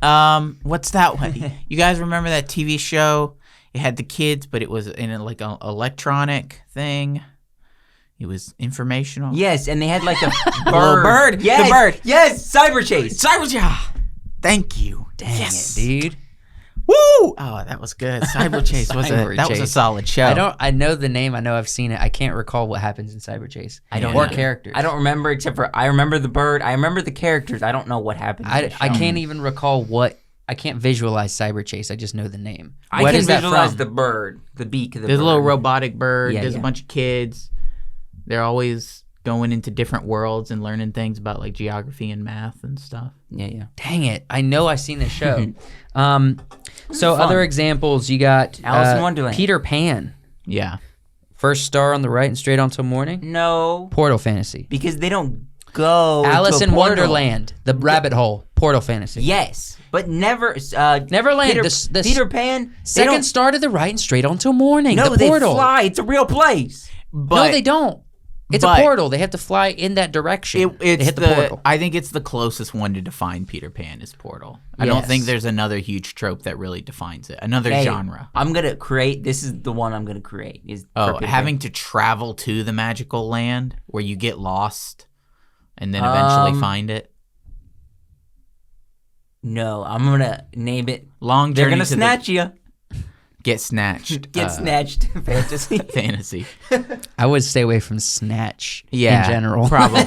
What's that one? You guys remember that TV show? It had the kids, but it was in an electronic thing. It was informational. Yes, and they had like a bird. Yes, the bird. Yes, Cyber Chase. Thank you. Dang it, dude. Woo! Oh, that was good. Cyber Chase that was a Chase. solid show. I know the name. I know I've seen it. I can't recall what happens in Cyber Chase. I don't or either. characters. I don't remember except for I remember the bird. I remember the characters. I don't know what happened. I can't even recall what. I can't visualize Cyber Chase. I just know the name. I What can is that visualize from? the bird, the beak of the There's bird. a little robotic bird. Yeah, There's yeah. a bunch of kids. They're always going into different worlds and learning things about like geography and math and stuff. Yeah. Dang it! I know I've seen this show. So fun. other examples, you got Alice in Wonderland. Peter Pan, Yeah. first star on the right and straight on till morning. No, Portal Fantasy. because they don't go. Alice to a in portal. Wonderland, the rabbit hole. Portal Fantasy. Yes, but never. Neverland. Peter, this Peter Pan. They second don't, star to the right and straight on till morning. no, the they portal. fly. It's a real place. But No, they don't. It's a but- portal. They have to fly in that direction. It's they hit the portal. I think it's the closest one to define Peter Pan is Portal. I don't Yes. think there's another huge trope that really defines it. Another Hey, genre. I'm gonna create. This is the one I'm gonna create. Is for Oh, Peter having to travel to the magical land where you get lost and then eventually find it. Pan. No, I'm gonna name it. Long They're journey gonna to snatch you. get snatched. Get snatched. Fantasy. Fantasy. I would stay away from Snatch Yeah, in general. probably.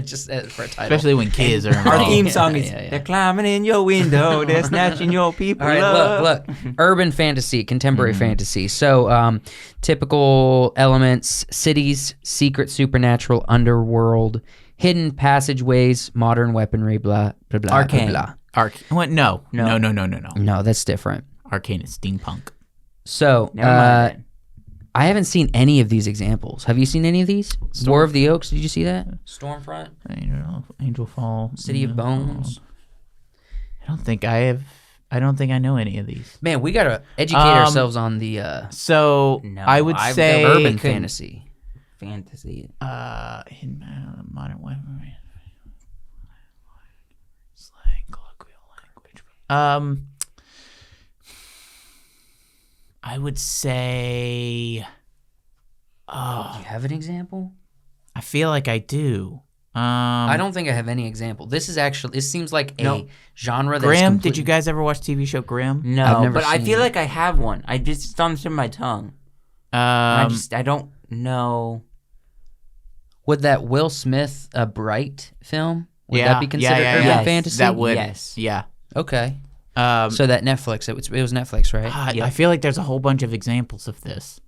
Just for a title. Especially when kids are Our involved. theme song is Yeah. "They're climbing in your window, they're snatching your people." All right, up." look. Urban fantasy, contemporary fantasy. So, typical elements: cities, secret, supernatural, underworld, hidden passageways, modern weaponry, blah blah blah. Arcane. Blah, What? No. No. No. blah. No, that's different. Arcane is steampunk. So, Never mind. I haven't seen any of these examples. Have you seen any of these? War of the Oaks. Did you see that? Stormfront. Angel Fall. City of Bones. I don't think I have. I don't think I know any of these. Man, we gotta educate ourselves on the So No, I would I've say never urban couldn't- fantasy. Fantasy. in modern weaponry, slang, colloquial language. I would say. Do you have an example? I feel like I do. I don't think I have any example. This seems like a genre that's Grimm. complete- Did you guys ever watch TV show Grimm? No, I've never but I seen feel it. like I have one. I just it's on the tip of my tongue. I don't know. Would that Will Smith Bright film? Would Yeah, that be considered yeah, urban yes. fantasy? That would. Yes. Yeah. Okay. So So that Netflix, it was Netflix, right? I feel like there's a whole bunch of examples of this.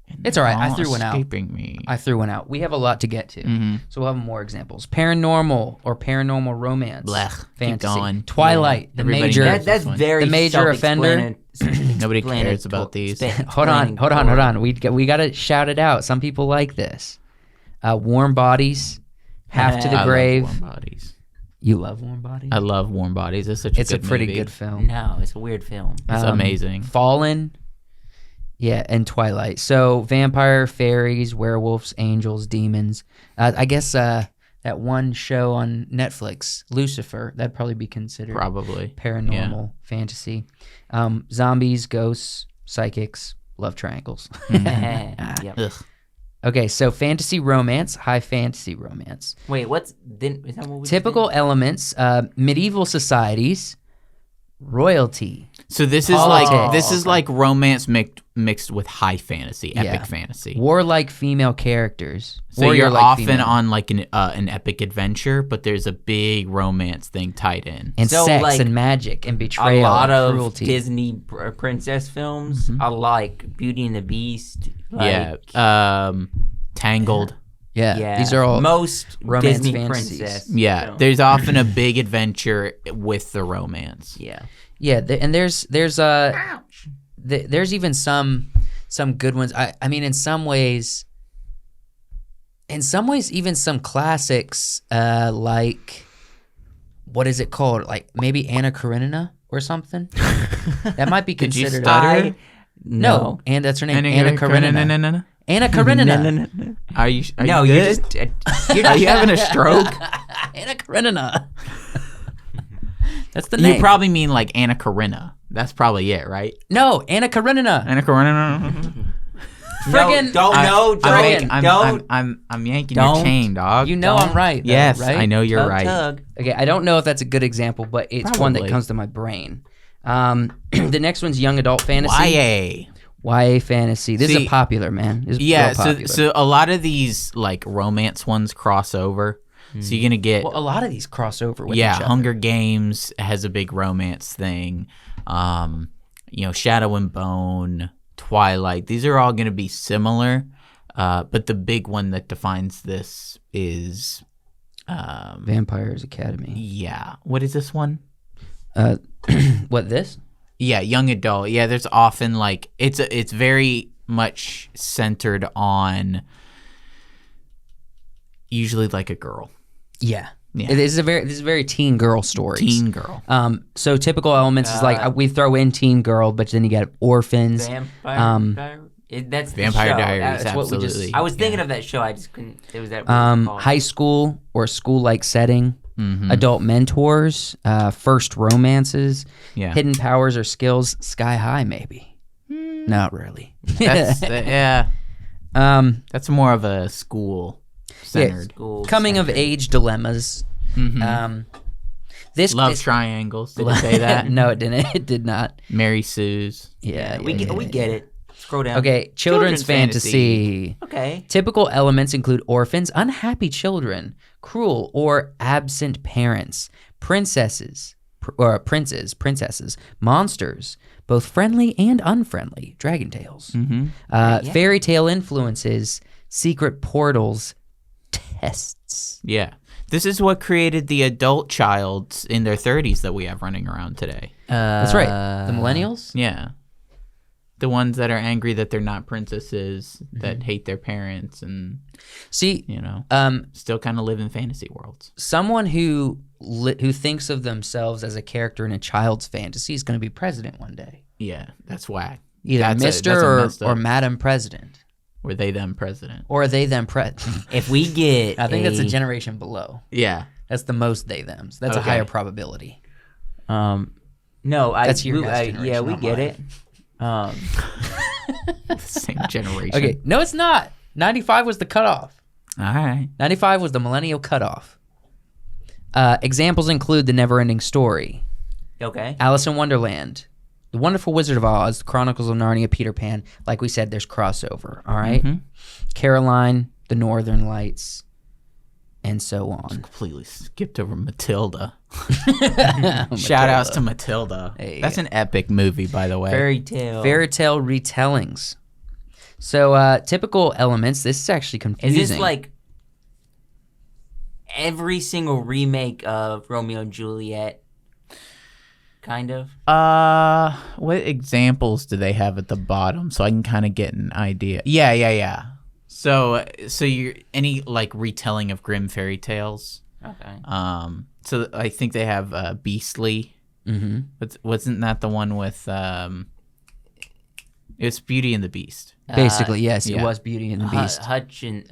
And It's all right. they're I threw one out. escaping me. I threw one out. We have a lot to get to, Mm-hmm. so we'll have more examples. Paranormal or paranormal romance, Blech. Keep fantasy, going. Twilight, the Everybody major. knows. That's one. very The major offender? Nobody cares about these. Hold on. We got to shout it out. Some people like this. Warm Bodies, Half to the I Grave. love Warm Bodies. You love Warm Bodies? I love Warm Bodies. It's such It's a a good pretty movie. good film. No, it's a weird film. It's amazing. Fallen. Yeah, and Twilight. So vampire, fairies, werewolves, angels, demons. I guess that one show on Netflix, Lucifer, that'd probably be considered Probably. paranormal fantasy. Zombies, ghosts, psychics, love triangles. Yep. Ugh. Okay, so fantasy romance, high fantasy romance. Wait, is that what we Typical elements, medieval societies, royalty. So this is Politics. like romance mixed with high fantasy, epic Yeah. fantasy. Warlike female characters. So you're warrior-like often female. on like an epic adventure, but there's a big romance thing tied in. And So, sex like, and magic and A betrayal lot and of cruelty. Disney princess films. I like Beauty and the Beast. Yeah. Tangled. yeah, these are all most romance Disney fantasies. princess. Yeah. films. There's often a big adventure with the romance. Yeah. yeah. And there's even some good ones. I mean, in some ways, even some classics like what is it called? Like maybe Anna Karenina or something. That might be Did you considered. stutter? No, and that's her name. Anna Karenina. No. Anna Karenina. Are you? No, you you good? just Are you having a stroke? Anna Karenina. That's the You name. probably mean like Anna Karenina. That's probably it, right? No, Anna Karenina. Anna Karenina. Friggin' I'm yanking Don't. your chain, dog. You know I'm right. Though, Yes, right? I know you're Tug, right. tug. Okay, I don't know if that's a good example, but it's one that Probably. comes to my brain. The next one's young adult fantasy. YA. YA fantasy. This is See, a popular, man. This is Yeah, real popular. so a lot of these like romance ones cross over. So you're gonna get well, a lot of these cross over with each other. Hunger Games has a big romance thing. Shadow and Bone, Twilight. These are all gonna be similar, but the big one that defines this is Vampires Academy. yeah. What is this one? What, this? Yeah, young adult. Yeah, there's often like it's very much centered on usually like a girl. Yeah. Yeah. This is a very teen girl stories. Teen girl. So typical elements is like we throw in teen girl, but then you get orphans. Vampire that's the Vampire show. Diaries, That's what we just- absolutely. I was thinking of that show. I just couldn't. It was that. weird call. High school or school-like setting. Mhm. Adult mentors, first romances, Yeah. hidden powers or skills, sky high maybe. Not really. That's yeah. That's more of a school centered. School Coming of centered. age dilemmas. This Love this- triangles. Did it say that? No, it didn't. It did not. Mary Sue's. Yeah, We get it. Scroll down. Okay, children's fantasy. Okay. Typical elements include orphans, unhappy children, cruel or absent parents, princesses, princesses, monsters, both friendly and unfriendly, dragon tales, fairy tale influences, secret portals, tests. Yeah. This is what created the adult child in their 30s that we have running around today. That's right. The millennials? Yeah. The ones that are angry that they're not princesses, that hate their parents, and See, still kind of live in fantasy worlds. someone who thinks of themselves as a character in a child's fantasy is going to be president one day. Yeah, that's whack. Either That's Mr. messed or up. Madam President. Were they them president? Or they them president. If we get, I think that's a generation below. Yeah. That's the most they thems. That's a Okay. higher probability. No, That's your guys' yeah, generation, we not get mine. it. The same generation. Okay, no, it's not. 95 was the cutoff. All right. 95 was the millennial cutoff. Examples include The Never-Ending Story, Okay. Alice in Wonderland, The Wonderful Wizard of Oz, The Chronicles of Narnia, Peter Pan. Like we said, there's crossover, all right? Caroline, The Northern Lights, and so on. Completely skipped over Matilda. Shout outs to Matilda. Hey. That's an epic movie, by the way. Fairy tale. Fairy tale retellings. So typical elements, this is actually Is confusing. this like every single remake of Romeo and Juliet? Kind of. What examples do they have at the bottom so I can kind of get an idea? Yeah. So you're any like retelling of Grimm fairy tales? Okay. So I think they have Beastly. Mm-hmm. Wasn't that the one with it's Beauty and the Beast? Basically, yes, yeah. it was Beauty and the Beast. Hutchin.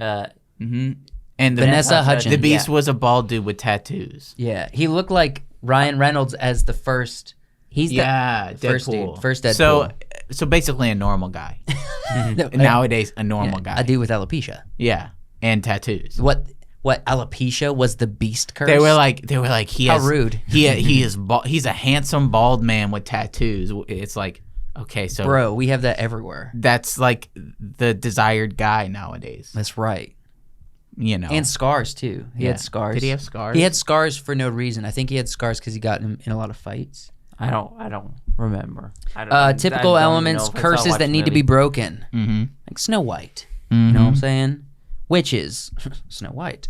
Mm-hmm. And Vanessa Hudgens. The Beast yeah. was a bald dude with tattoos. Yeah, he looked like Ryan Reynolds as the first. He's Yeah, first Deadpool. dude, first Deadpool. So basically a normal guy. No, Nowadays, a normal guy. a dude with alopecia. Yeah, and tattoos. What alopecia was the Beast curse? They were like he How has rude. he is he's a handsome bald man with tattoos. It's like, okay, so Bro, we have that everywhere. that's like the desired guy nowadays. That's right. You know, And scars too. He Yeah. had scars. Did he have scars? He had scars for no reason. I think he had scars because he got in a lot of fights. I don't remember. I Typical don't elements, know if I saw curses Watch that the need to be movie. broken, Mm-hmm. like Snow White. You know what I'm saying? Witches, Snow White.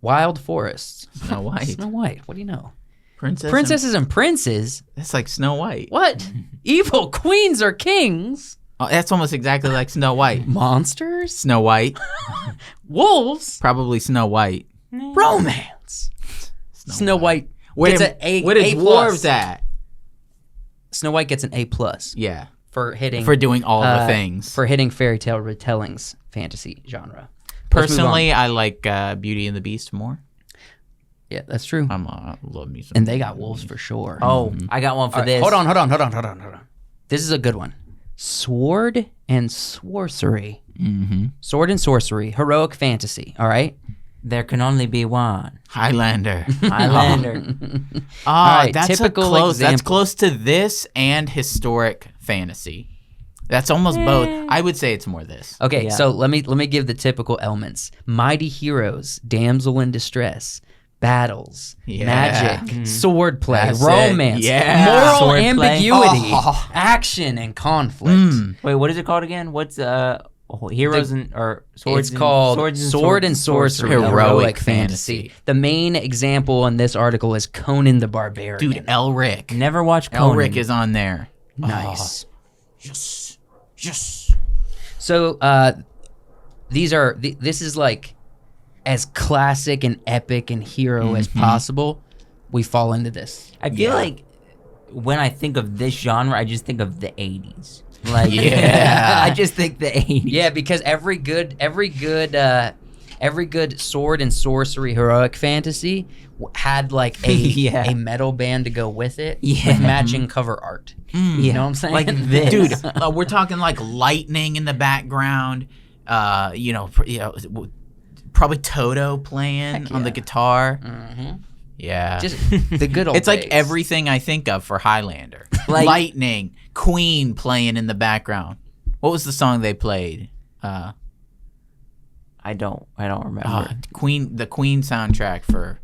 Wild forests, Snow White. Snow White. What do you know? Princess. Princesses and princes. That's like Snow White. What? Evil queens or kings? Oh, that's almost exactly like Snow White. Monsters? Snow White. Wolves? Probably Snow White. Romance. Snow White gets an A. Where A did plus. dwarves at? Snow White gets an A plus Yeah. for hitting For doing all the things. for hitting fairy tale retellings fantasy genre. Let's move Personally, I like Beauty and the Beast more. Yeah, that's true. I love me some. And they got wolves for sure. Oh, I got one for All right, this. hold on. This is a good one. sword and sorcery. Mm-hmm. Sword and sorcery, heroic fantasy. All right. There can only be one. Highlander. Highlander. right, That's typical close. That's example. close to this and historic fantasy. That's almost both. I would say it's more this. Okay, Yeah. so let me give the typical elements: mighty heroes, damsel in distress, battles, Yeah. magic, swordplay, That's it. romance, Yeah. moral Swordplay. ambiguity, Oh. action, and conflict. Mm. Wait, what is it called again? What's heroes or swords? It's called swords Sword and Sorcery, Heroic Heroic Fantasy. Fantasy. The main example in this article is Conan the Barbarian. Dude, Elric. Never watched Conan. Elric is on there. nice. Yes. Yes. So this is like as classic and epic and hero as possible. We fall into this. I feel like when I think of this genre, I just think of the 80s. Like, Yeah. I just think the 80s. Yeah, because every good sword and sorcery heroic fantasy had like a Yeah. a metal band to go with it, Yeah. with matching cover art. You know what I'm saying? Like this. Dude, we're talking like lightning in the background. Probably Toto playing on the guitar. Mhm. Yeah. Just the good old it's like days. everything I think of for Highlander. Like- Lightning, Queen playing in the background. What was the song they played? I don't remember. The Queen soundtrack for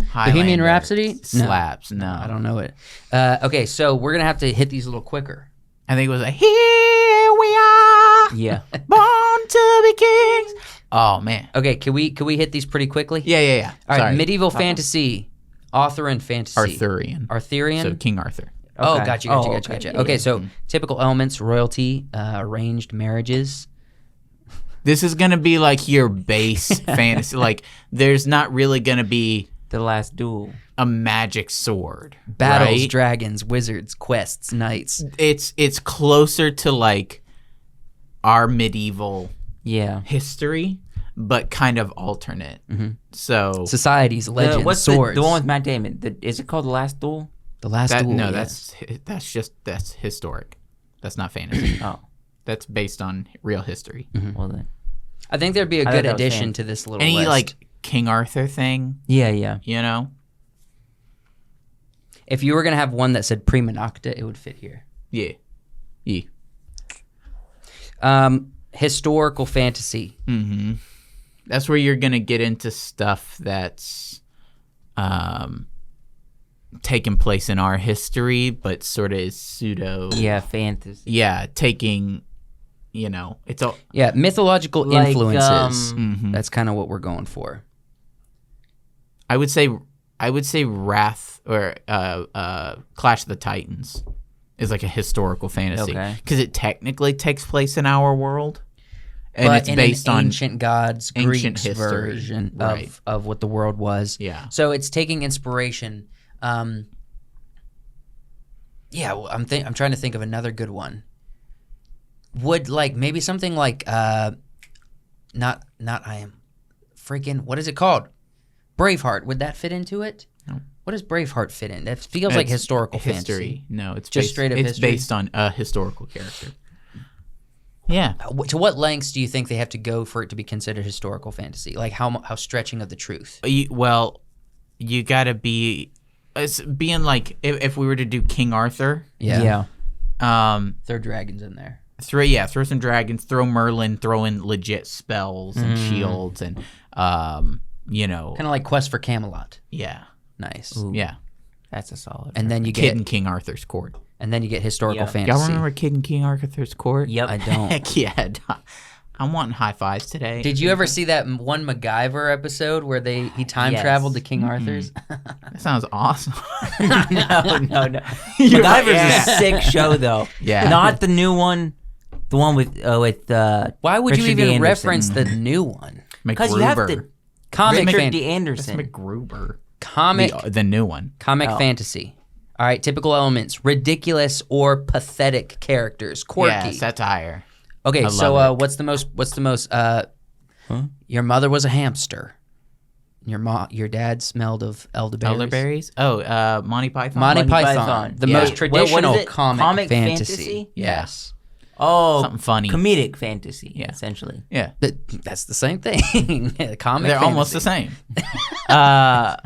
Highlander. Bohemian Rhapsody? No. Slaps. No. I don't know it. Okay, so we're gonna have to hit these a little quicker. I think it was like, here we are, Yeah. born to be kings. Oh, man. Okay, can we hit these pretty quickly? Yeah. All right, Sorry. medieval fantasy, author and fantasy. Arthurian. Arthurian. So King Arthur. Oh, Okay. gotcha. Oh, Gotcha. yeah, Okay, yeah. so typical elements: royalty, arranged marriages. This is going to be like your base fantasy. Like, there's not really going to be The Last Duel. a magic sword. Battles, right? dragons, wizards, quests, knights. It's closer to like our medieval Yeah. history, but kind of alternate. So Societies, legends, What's swords. the one with Matt Damon? Is it called The Last Duel? The Last Duel. no, yes. that's historic. That's not fantasy. Oh, That's based on real history. well then. I think there'd be a I good thought that was addition fan- to this little Any list. like King Arthur thing, Yeah. you know? If you were gonna have one that said prima nocta, it would fit here. Yeah. Historical fantasy. Mm-hmm. That's where you're gonna get into stuff that's taking place in our history, but sort of is pseudo. Yeah, fantasy. Yeah, taking. It's all. Yeah, mythological Like, influences. Mhm. That's kind of what we're going for. I would say Wrath or Clash of the Titans is like a historical fantasy Okay. because it technically takes place in our world, and But it's in based an on ancient gods, ancient Greeks history. version Right. of what the world was. Yeah. So it's taking inspiration. Yeah, well, I'm trying to think of another good one. Would like maybe something like not I am freaking what is it called? Braveheart. Would that fit into it? No. What does Braveheart fit in? That feels like It's historical history. fantasy. No, it's Just based, straight up it's history? based on a historical character. Yeah. To what lengths do you think they have to go for it to be considered historical fantasy? Like how stretching of the truth? You gotta be. It's being like if we were to do King Arthur, Yeah. Throw dragons in there. throw some dragons, throw Merlin, throw in legit spells and shields and Kind of like Quest for Camelot. yeah, Nice. Ooh, yeah. That's a solid. And then you Kid get in King Arthur's court. historical Yeah. fantasy. Y'all remember Kid in King Arthur's court? Yep. I don't. Heck yeah. I'm wanting high fives today. Did you ever see that one MacGyver episode where he time Yes. traveled to King Arthur's? That sounds awesome. no. You're MacGyver's right, yeah. a sick show though. Yeah. Not the new one. The one with Why would you Richard even D. Anderson. reference the new one? Because you have to. Comic Richard fan- D. That's Anderson. McGruber. comic The new one. comic Oh. fantasy. All right, typical elements: ridiculous or pathetic characters, quirky. Yeah, satire. Okay, I so love what's the most? Your mother was a hamster. your dad smelled of elderberries. Elderberries? Oh, Monty Python? Monty Python. Python. The Yeah. most What is traditional it? comic fantasy. fantasy? Yes. Oh, Something funny. comedic fantasy, Yeah. essentially. Yeah. That's the same thing. Comic They're almost the fantasy. same.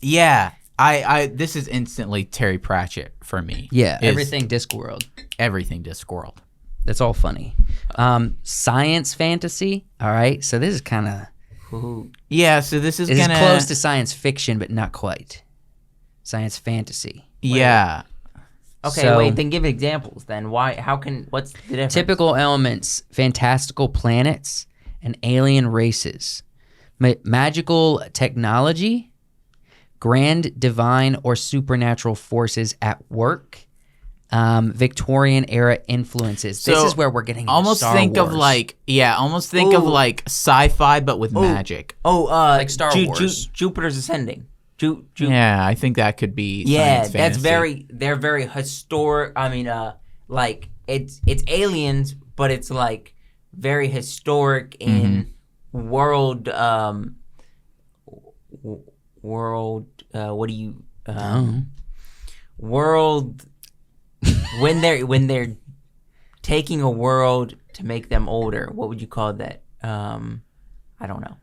Yeah. I this is instantly Terry Pratchett for me. Yeah, Is everything Discworld. Everything Discworld. That's all funny. Science fantasy. All right, so this is kind of Yeah, so this is it's gonna close to science fiction, but not quite. Science fantasy. Yeah. Okay, So- wait, then give examples then. What's the difference? Typical elements: fantastical planets and alien races, magical technology, grand, divine, or supernatural forces at work, Victorian era influences. This So, is where we're getting into Almost Star think Wars. of like of Ooh. like sci-fi but with magic. like Star Wars. Jupiter's Ascending. Yeah, I think that could be Yeah, science that's fantasy. they're very historic. I mean, like it's aliens, but it's like very historic in world. World. What do you? World. when they're taking a world to make them older, what would you call that? I don't know.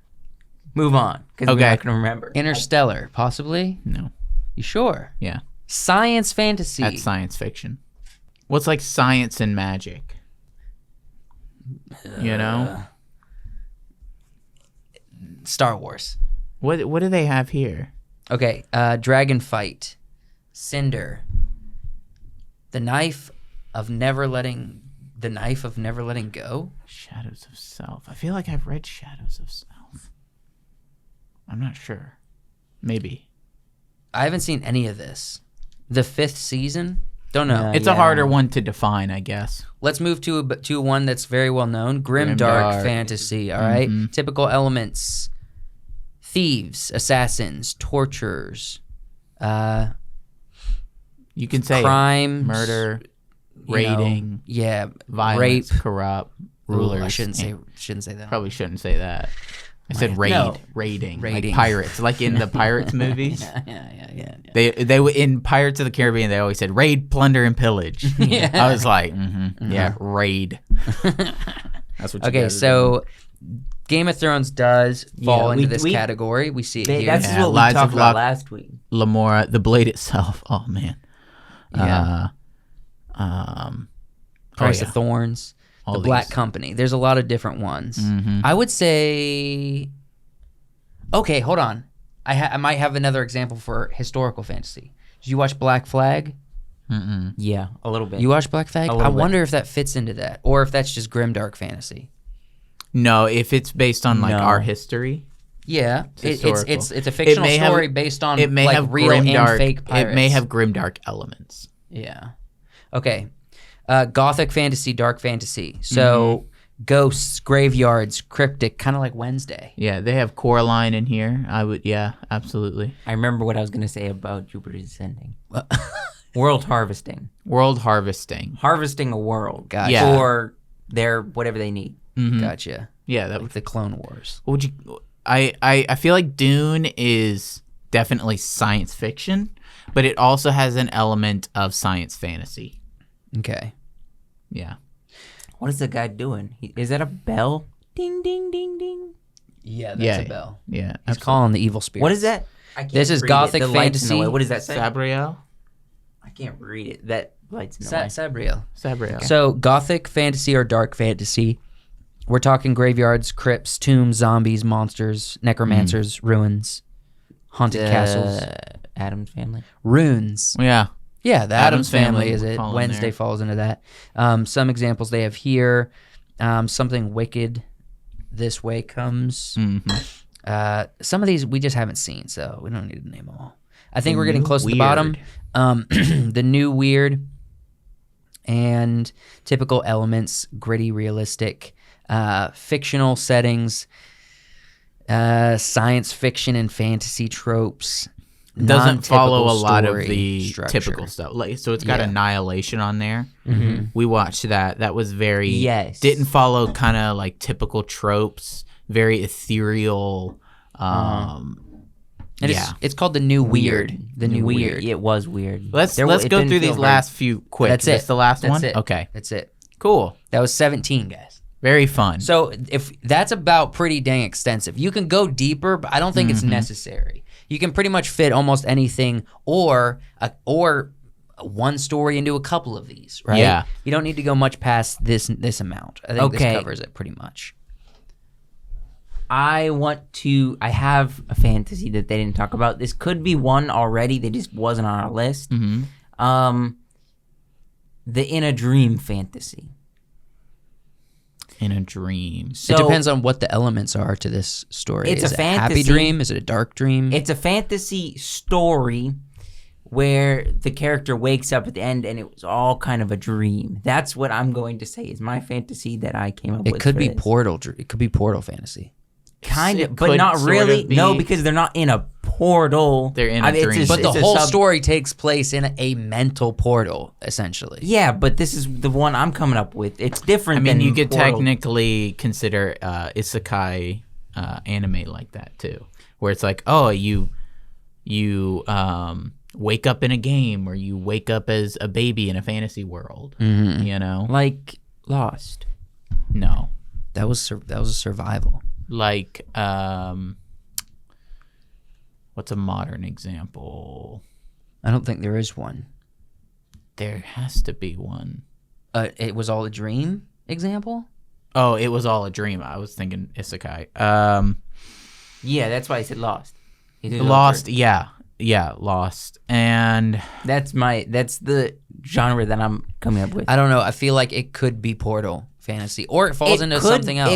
Move on, because we're Okay. not gonna remember. Interstellar, possibly. No. You sure? Yeah. Science fantasy. That's science fiction. What's like science and magic? You know? Star Wars. What do they have here? Okay, Dragon Fight, Cinder, the knife of never letting go. Shadows of Self. I feel like I've read Shadows of Self. I'm not sure. Maybe. I haven't seen any of this. The 5th season. Don't know. No. It's a harder one to define, I guess. Let's move to one that's very well known. Grimdark Grimdark. fantasy. All right. Typical elements: thieves, assassins, torturers, You can say crime, murder, raiding, rape. violence, corrupt, rulers. I shouldn't say that. Probably shouldn't say that. I said raid, No. raiding, Raiding. like pirates, like in the Pirates movies. Yeah. They were in Pirates of the Caribbean. They always said raid, plunder, and pillage. Yeah. I was like, yeah, raid. That's what. You Okay, guys are so Game of Thrones does fall Yeah, into this we- category. We see it They- here. That's Yeah, what we Lies talked of about Locke. last week. doing. Lamora, the blade itself. Oh man. Yeah. Price yeah. of Thorns, All The Black these. Company. There's a lot of different ones. Mhm. I would say. Okay, hold on. I might have another example for historical fantasy. Did you watch Black Flag? Mm-mm. Yeah, a little bit. You watched Black Flag? A I little bit. wonder if that fits into that, or if that's just grimdark fantasy. No, if it's based on like No. our history, Yeah, historical. it's a fictional may have- story based on it may like have real and grimdark. fake pirates. It may have grimdark elements. Yeah. Okay. Gothic fantasy, dark fantasy. So ghosts, graveyards, cryptic, kind of like Wednesday. Yeah, they have Coraline in here. I would, yeah, absolutely. I remember what I was going to say about Jupiter's Ascending. World harvesting. World harvesting. Harvesting a world. Gotcha. Yeah. For their whatever they need. Mhm. Gotcha. Yeah, that Like would. the Clone Wars. What would you? I feel like Dune is definitely science fiction, but it also has an element of science fantasy. Okay. Yeah. What is the guy doing? Is that a bell? Ding, ding, ding, ding. Yeah, that's Yeah. a bell. Yeah. He's calling the evil spirit. What is that? I can't This is read Gothic it. The light's in the fantasy. way. What does that say? Sabriel. I can't read it. That light's in the way. Sabriel. Sabriel. So Gothic fantasy or dark fantasy. We're talking graveyards, crypts, tombs, zombies, monsters, necromancers, ruins, haunted castles, Adam's Family. runes. Yeah. Yeah, the Addams Addams Family Family is would it. fall in Wednesday there. falls into that. Some examples they have here. Something wicked this way comes. Mm-hmm. Some of these we just haven't seen, so we don't need to name them all. I think The we're getting new close to the bottom. The new weird and typical elements, gritty, realistic, fictional settings, science fiction and fantasy tropes. Doesn't follow a non-typical lot of story the structure. typical stuff. Like, so it's got Yeah. Annihilation on there. We watched that. That was very Yes. didn't follow kind of like typical tropes. Very ethereal. And Yeah. it's called The New Weird. The New Weird. It was weird. Let's It go didn't through feel these very- last few quick. That's Is this it. the last That's one? it. Okay. That's it. Cool. That was 17, guys. Very fun. So if that's about pretty dang extensive. You can go deeper, but I don't think it's necessary. You can pretty much fit almost anything or one story into a couple of these, right? Yeah. You don't need to go much past this amount. I think Okay. this covers it pretty much. I have a fantasy that they didn't talk about. This could be one already. They just wasn't on our list. Mm-hmm. The In a Dream fantasy. In a dream. So it depends on what the elements are to this story. It's Is a it happy fantasy. dream? Is it a dark dream? It's a fantasy story where the character wakes up at the end and it was all kind of a dream. That's what I'm going to say is my fantasy that I came up with. It could for be this. Portal. It could be Portal fantasy. Kind It of, but could not sort really. of be- No, because they're not in a portal. They're in a it's dream. But the it's a whole story takes place in a mental portal, essentially. Yeah, but this is the one I'm coming up with. It's different. I mean, than you could Portal. technically consider isekai anime like that too, where it's like, oh, you wake up in a game, or you wake up as a baby in a fantasy world. Mm-hmm. You know, like Lost. no, That was a survival. like what's a modern example? I don't think there is one. There has to be one. It was all a dream example? Oh, it was all a dream. I was thinking isekai. Yeah, that's why I said Lost. It is Lost. over. Yeah, Lost. And That's the genre that I'm coming up with. I don't know. I feel like it could be Portal fantasy, or it falls into something else.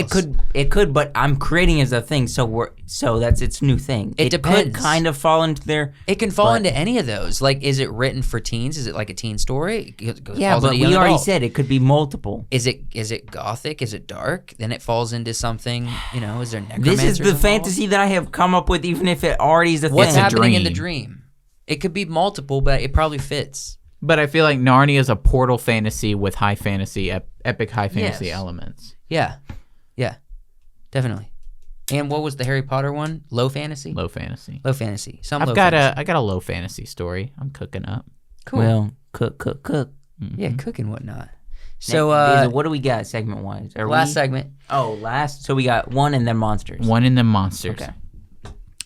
It could, but I'm creating as a thing, so that's its new thing. It could depends. kind of fall into there. It can fall but- into any of those. Like, is it written for teens? Is it like a teen story? Yeah, but we already said it could be multiple. Is it gothic? Is it dark? Then it falls into something. Is there necromancers This is the involved? fantasy that I have come up with, even if it already is a What's thing. happening in the dream. dream? It could be multiple, but it probably fits. But I feel like Narnia is a portal fantasy with high fantasy, epic high fantasy Yes. elements. Yeah, definitely. And what was the Harry Potter one? Low fantasy. Low fantasy. Low fantasy. I got a low fantasy story. I'm cooking up. Cool. Well, cook. Yeah, cook and whatnot. So, So, what do we got segment wise? last segment. Last. So we got one and then monsters. One in the monsters. Okay.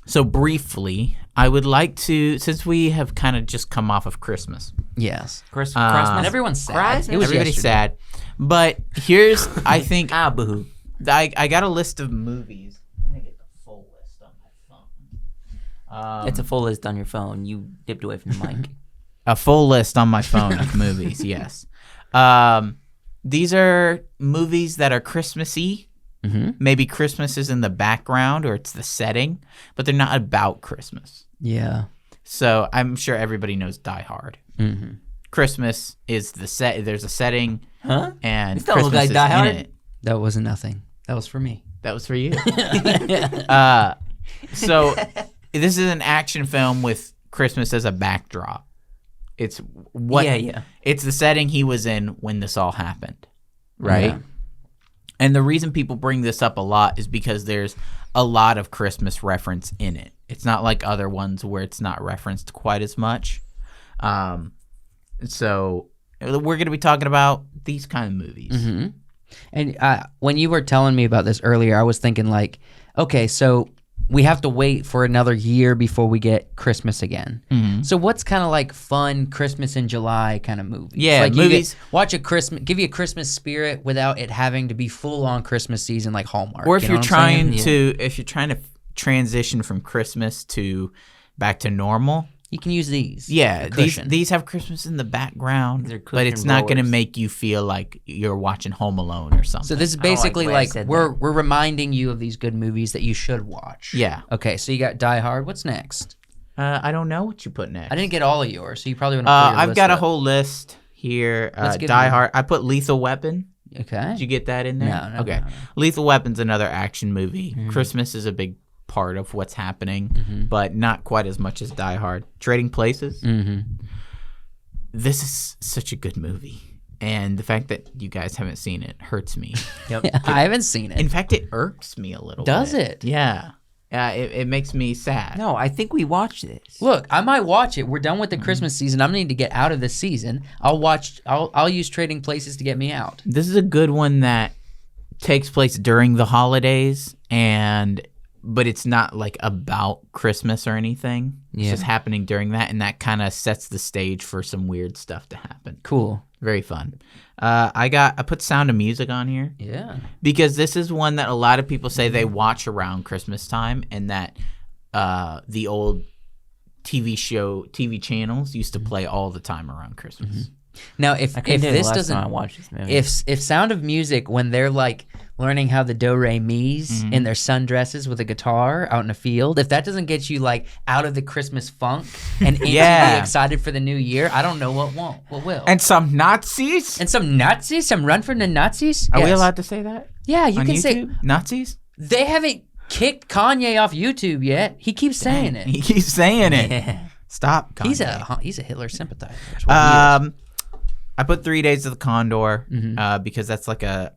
So briefly, I would like to, since we have kind of just come off of Christmas. Yes. Christmas. And everyone's sad. Christmas? It was Everybody's yesterday. sad. But here's, I think, Boo-hoo. I got a list of movies. I'm going to get the full list on my phone. It's a full list on your phone. You dipped away from the mic. A full list on my phone of movies, yes. These are movies that are Christmassy. Mm-hmm. Maybe Christmas is in the background or it's the setting, but they're not about Christmas. Yeah. So I'm sure everybody knows Die Hard. Mm-hmm. Christmas is the set. There's a setting, Huh? and This don't look Christmas like is Die Hard. in it. That wasn't nothing. That was for me. That was for you. So this is an action film with Christmas as a backdrop. It's what? Yeah. It's the setting he was in when this all happened, right? Yeah. And the reason people bring this up a lot is because there's a lot of Christmas reference in it. It's not like other ones where it's not referenced quite as much. So we're going to be talking about these kind of movies. Mm-hmm. And when you were telling me about this earlier, I was thinking like, okay, so we have to wait for another year before we get Christmas again. Mhm. So what's kind of like fun Christmas in July kind of movies? Yeah, like movies- watch a Christmas, give you a Christmas spirit without it having to be full on Christmas season like Hallmark. Or if you know you're what I'm saying? trying to transition from Christmas to back to normal, You can use these. yeah, A cushion. these have Christmas in the background, They're but it's cushion not going to blowers. make you feel like you're watching Home Alone or something. So this is I don't like basically the way I like said we're reminding you of these good movies that you should watch. Yeah. Okay, so you got Die Hard. What's next? I don't know what you put next. I didn't get all of yours, so you probably want to. Pull your I've list got a up. whole list here. Let's get Die it. Hard. I put Lethal Weapon. Okay. Did you get that in there? No, Okay. no. Lethal Weapon's another action movie. Christmas is a big part of what's happening, but not quite as much as Die Hard. Trading Places. Mm-hmm. This is such a good movie. And the fact that you guys haven't seen it hurts me. I haven't seen it. In fact, it irks me a little Does bit. it? Yeah. it makes me sad. No, I think we watched this. Look, I might watch it. We're done with the Christmas season. I'm need to get out of this season. I'll use Trading Places to get me out. This is a good one that takes place during the holidays, but it's not like about Christmas or anything. It's just happening during that, and that kind of sets the stage for some weird stuff to happen. Cool. Very fun. I put Sound of Music on here. Yeah. Because this is one that a lot of people say they watch around Christmas time, and that the old TV channels used to play all the time around Christmas. Now, if this doesn't, I watched this movie. if Sound of Music, when they're like learning how the do re mi's in their sundresses with a guitar out in a field, if that doesn't get you like out of the Christmas funk and into be excited for the new year, I don't know what won't. What will? And some Nazis. And some Nazis, some run from the Nazis. Are we allowed to say that? Yeah, you on can YouTube? say Nazis. they haven't kicked Kanye off YouTube yet. He keeps saying it. He keeps saying it. Stop. Kanye. He's a Hitler sympathizer. That's what he is. I put 3 Days of the Condor because that's like a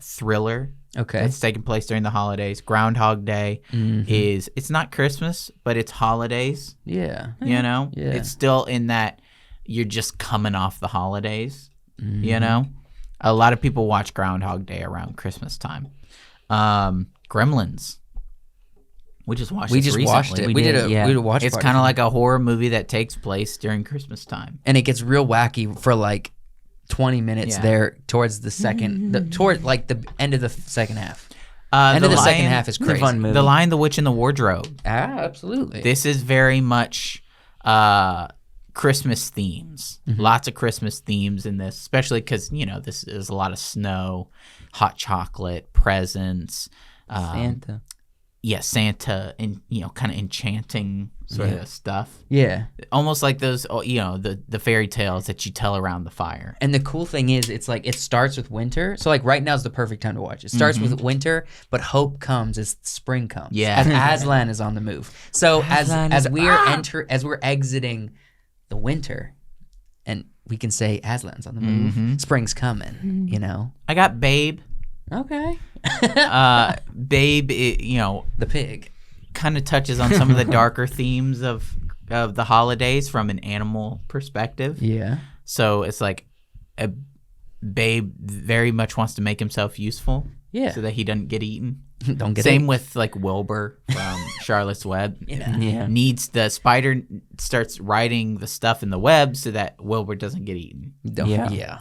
thriller. Okay. It's taking place during the holidays. Groundhog Day it's not Christmas, but it's holidays. Yeah. You know? Yeah. It's still in that you're just coming off the holidays. You know? A lot of people watch Groundhog Day around Christmas time. Gremlins. We just watched watched it. We did a watch It's party. kind of like a horror movie that takes place during Christmas time. And it gets real wacky for like 20 minutes there towards the second, toward like the end of the second half. End of the second half is crazy. Fun movie. The Lion, the Witch, and the Wardrobe. Absolutely. This is very much Christmas themes. Lots of Christmas themes in this, especially because, you know, this is a lot of snow, hot chocolate, presents. Santa. Yeah, Santa, and, you know, kind of enchanting sort of stuff. Yeah. Almost like those, you know, the fairy tales that you tell around the fire. And the cool thing is, it's like it starts with winter. So like right now is the perfect time to watch. It starts with winter, but hope comes as spring comes. Yeah. As Aslan is on the move. So Aslan as is- we're exiting the winter, and we can say Aslan's on the move. Spring's coming. You know. I got Babe. Okay. Babe, you know, The pig. kind of touches on some of the darker themes of the holidays from an animal perspective. Yeah. So it's like a Babe very much wants to make himself useful. Yeah. So that he doesn't get eaten. Don't get Same it. with like Wilbur from Charlotte's Web. Yeah. Needs the spider starts writing the stuff in the web so that Wilbur doesn't get eaten. Yeah.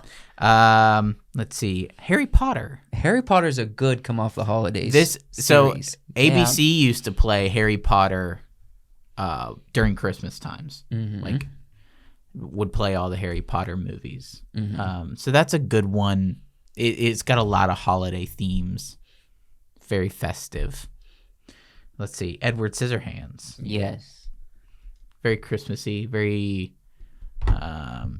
Let's see. Harry Potter. Harry Potter's a good come off the holidays. So series. ABC used to play Harry Potter during Christmas times. Like would play all the Harry Potter movies. So that's a good one. It's got a lot of holiday themes. Very festive. Let's see. Edward Scissorhands. Yes. Very Christmassy. Very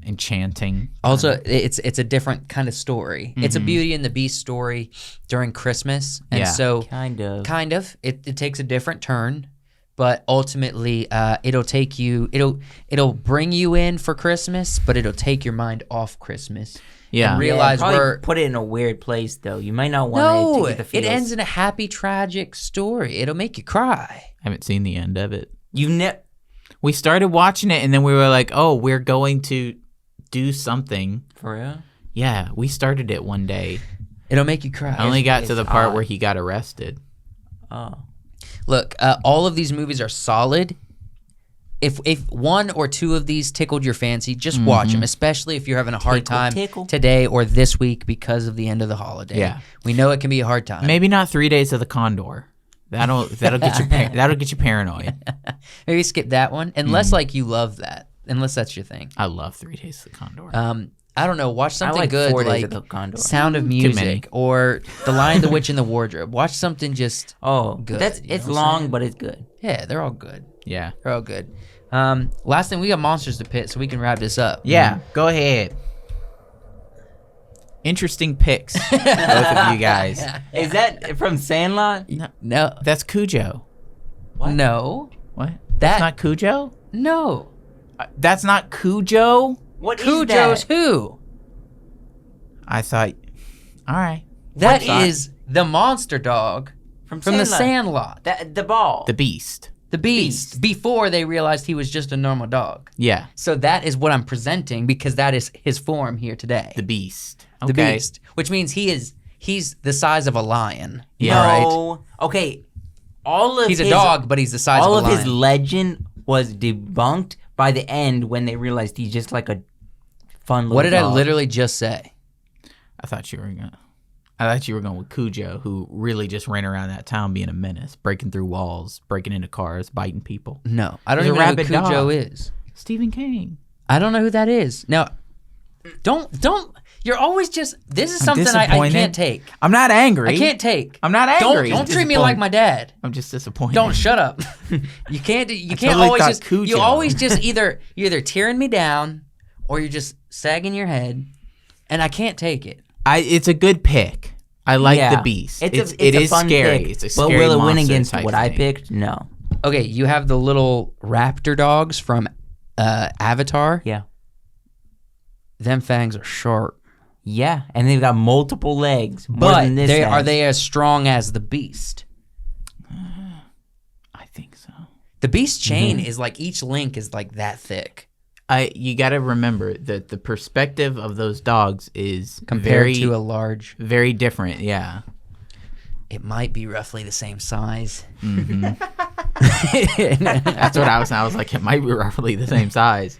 enchanting. Also, it's a different kind of story. It's a Beauty and the Beast story during Christmas, and Yeah. so Kind of. it takes a different turn, but ultimately it'll bring you in for Christmas, but it'll take your mind off Christmas. Yeah. And realize probably we're put it in a weird place though. You might not want to get the feels. it ends in a happy, tragic story. It'll make you cry. I haven't seen the end of it. You We started watching it and then we were like, oh, we're going to do something. for real? Yeah, we started it one day. It'll make you cry. I only got to it's the part odd. where he got arrested. Oh. Look, all of these movies are solid. If one or two of these tickled your fancy, just watch them, especially if you're having a hard time Tickle. today or this week because of the end of the holiday. Yeah. We know it can be a hard time. Maybe not 3 Days of the Condor. That'll get you that'll get you paranoid. Maybe skip that one, unless like you love that, unless that's your thing. I love 3 Days of the Condor. I don't know. Watch something like good 4 Days like of the Condor. Sound of many. Music or The Lion, the Witch, and the Wardrobe. Watch something just Oh, good. It's you know what I'm long, saying? but it's good. Yeah, they're all good. yeah. They're all good. Last thing, we got Monsters to Pit, so we can wrap this up. Yeah, go ahead. Interesting picks, both of you guys. Is that from Sandlot? No, That's Cujo. no, What? That- That's not Cujo? no. That's not Cujo? What is Cujo's that? who? I thought. All right. That What's is the monster dog From the Sandlot. The ball. The Beast. The Beast. Before they realized he was just a normal dog. Yeah. So that is what I'm presenting because that is his form here today. The Beast. The Beast. Which means he's the size of a lion. Yeah. No. Right? Okay. He's a dog, but he's the size of a lion. All of his legend was debunked by the end when they realized he's just like a fun little dog. What did I literally just say? I thought you were going with Cujo, who really just ran around that town being a menace, breaking through walls, breaking into cars, biting people. No, I don't He's even a know who rabid Cujo dog. is. Stephen King. I don't know who that is. Now, don't. You're always just. This is something I can't take. I'm not angry. I can't take. I'm not angry. Don't treat me like my dad. I'm just disappointed. Don't shut up. You can't. You can't totally always thought just. Cujo. You always just you're either tearing me down or you're just sagging your head, and I can't take it. It's a good pick. I like the Beast. It is a fun scary. Pick, It's a but scary will it win monster against type what I thing. picked? No. Okay, you have the little raptor dogs from Avatar. Yeah. Them fangs are sharp. Yeah, and they've got multiple legs. More But than this are has. they as strong as the Beast? I think so. The Beast chain is like each link is like that thick You got to remember that the perspective of those dogs is compared to a large. very different. Yeah. It might be roughly the same size. That's what I was like, it might be roughly the same size.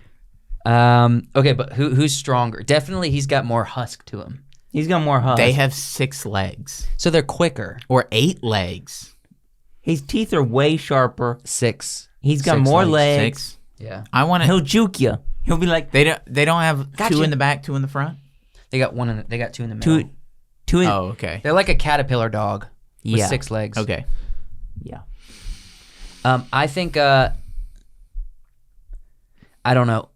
Okay, but who's stronger? Definitely, he's got more husk to him. He's got more husk. They have 6 legs So they're quicker. or 8 legs. His teeth are way sharper. 6. He's got 6 more legs. legs. 6. Yeah, I want to. He'll juke you. He'll be like They don't have Gotcha. 2 in the back, 2 in the front. they got one. They got 2 in the middle. two. Oh, okay. They're like a caterpillar dog with Yeah. 6 legs. Okay. Yeah. I think. I don't know.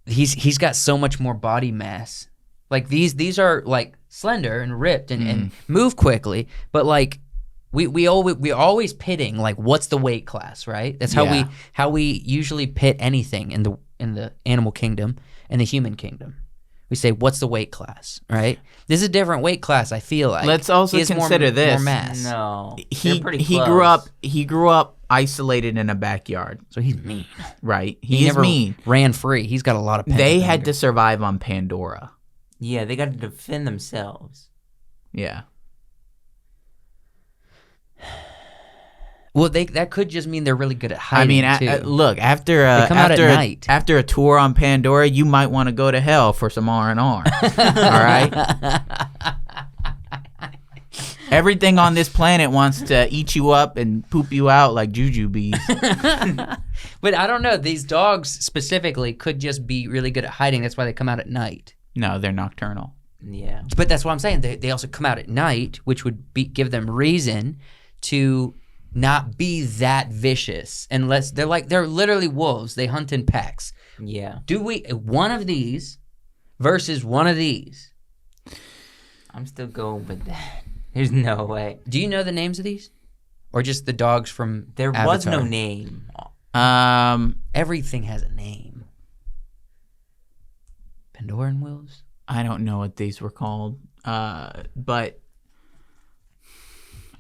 He's got so much more body mass. Like these are like slender and ripped and move quickly, but like we always pitting like what's the weight class, right? That's how we usually pit anything in the animal kingdom and the human kingdom. We say what's the weight class, right? This is a different weight class. I feel like. Let's also He has consider more this. mass. No. They're pretty He close. grew up isolated in a backyard, So he's mean. right? He He's never mean. ran free. He's got a lot of. They pent-up had anger. to survive on Pandora. Yeah, they got to defend themselves. Yeah. Well, that could just mean they're really good at I hiding. mean, too. look, after They come out at night. after a tour on Pandora, you might want to go to hell for some R&R. All right? Everything on this planet wants to eat you up and poop you out like juju bees. But I don't know. These dogs specifically could just be really good at hiding. That's why they come out at night. No, they're nocturnal. Yeah. But that's what I'm saying. They also come out at night, which would give them reason to not be that vicious. Unless they're literally wolves. They hunt in packs. Yeah. Do we one of these versus one of these? I'm still going with that. There's no way. Do you know the names of these, or just the dogs from There Avatar? was no name. Everything has a name. Pandoran wolves. I don't know what these were called, but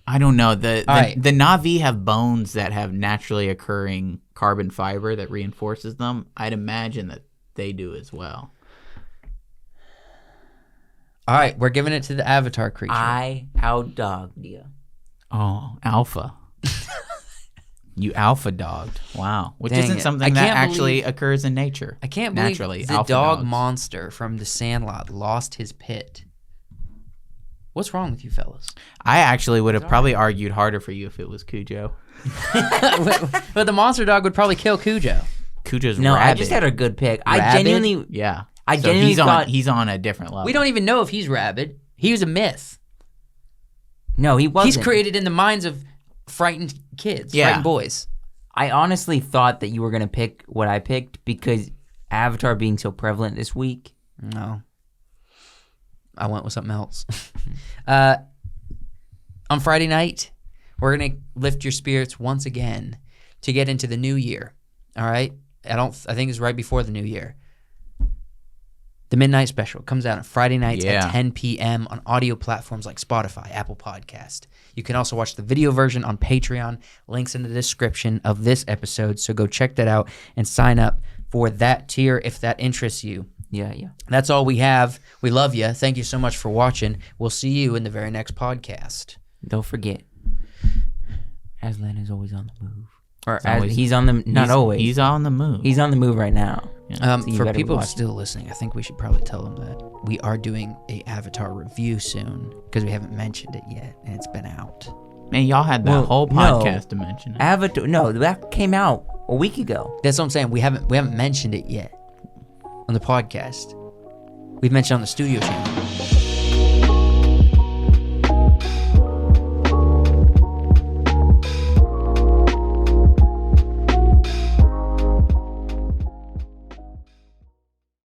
I don't know. The Na'vi have bones that have naturally occurring carbon fiber that reinforces them. I'd imagine that they do as well. All right, we're giving it to the Avatar creature. I outdogged you. Oh, alpha. You alpha dogged. Wow. Which Dang isn't it. something I that can't actually believe- occurs in nature. I can't naturally. believe the Alpha dog dogs. monster from the Sandlot lost his pit. What's wrong with you fellas? I actually would have probably argued harder for you if it was Cujo. But the monster dog would probably kill Cujo. Cujo's No, rabid. I just had a good pick. I Rabid? genuinely. Yeah. I So genuinely thought. he's on a different level. We don't even know if he's rabid. He was a myth. No, he wasn't. He's created in the minds of frightened kids, Yeah. frightened boys. I honestly thought that you were gonna pick what I picked because Avatar being so prevalent this week. No. I went with something else. On Friday night, we're going to lift your spirits once again to get into the new year. All right? I think it's right before the new year. The Midnight Special comes out on Friday nights Yeah. at 10 p.m. on audio platforms like Spotify, Apple Podcast. You can also watch the video version on Patreon. Links in the description of this episode. So go check that out and sign up for that tier if that interests you. Yeah. That's all we have. We love you. Thank you so much for watching. We'll see you in the very next podcast. Don't forget, Aslan is always on the move. Or always- he's on the not always. He's on the move. He's on the move right now. So you For better people watch it. still listening, I think we should probably tell them that we are doing a Avatar review soon because we haven't mentioned it yet, and it's been out. Man, y'all had that Well, whole no. podcast to mention it. Avatar. No, that came out a week ago. That's what I'm saying. We haven't mentioned it yet on the podcast. We've mentioned it on the studio channel.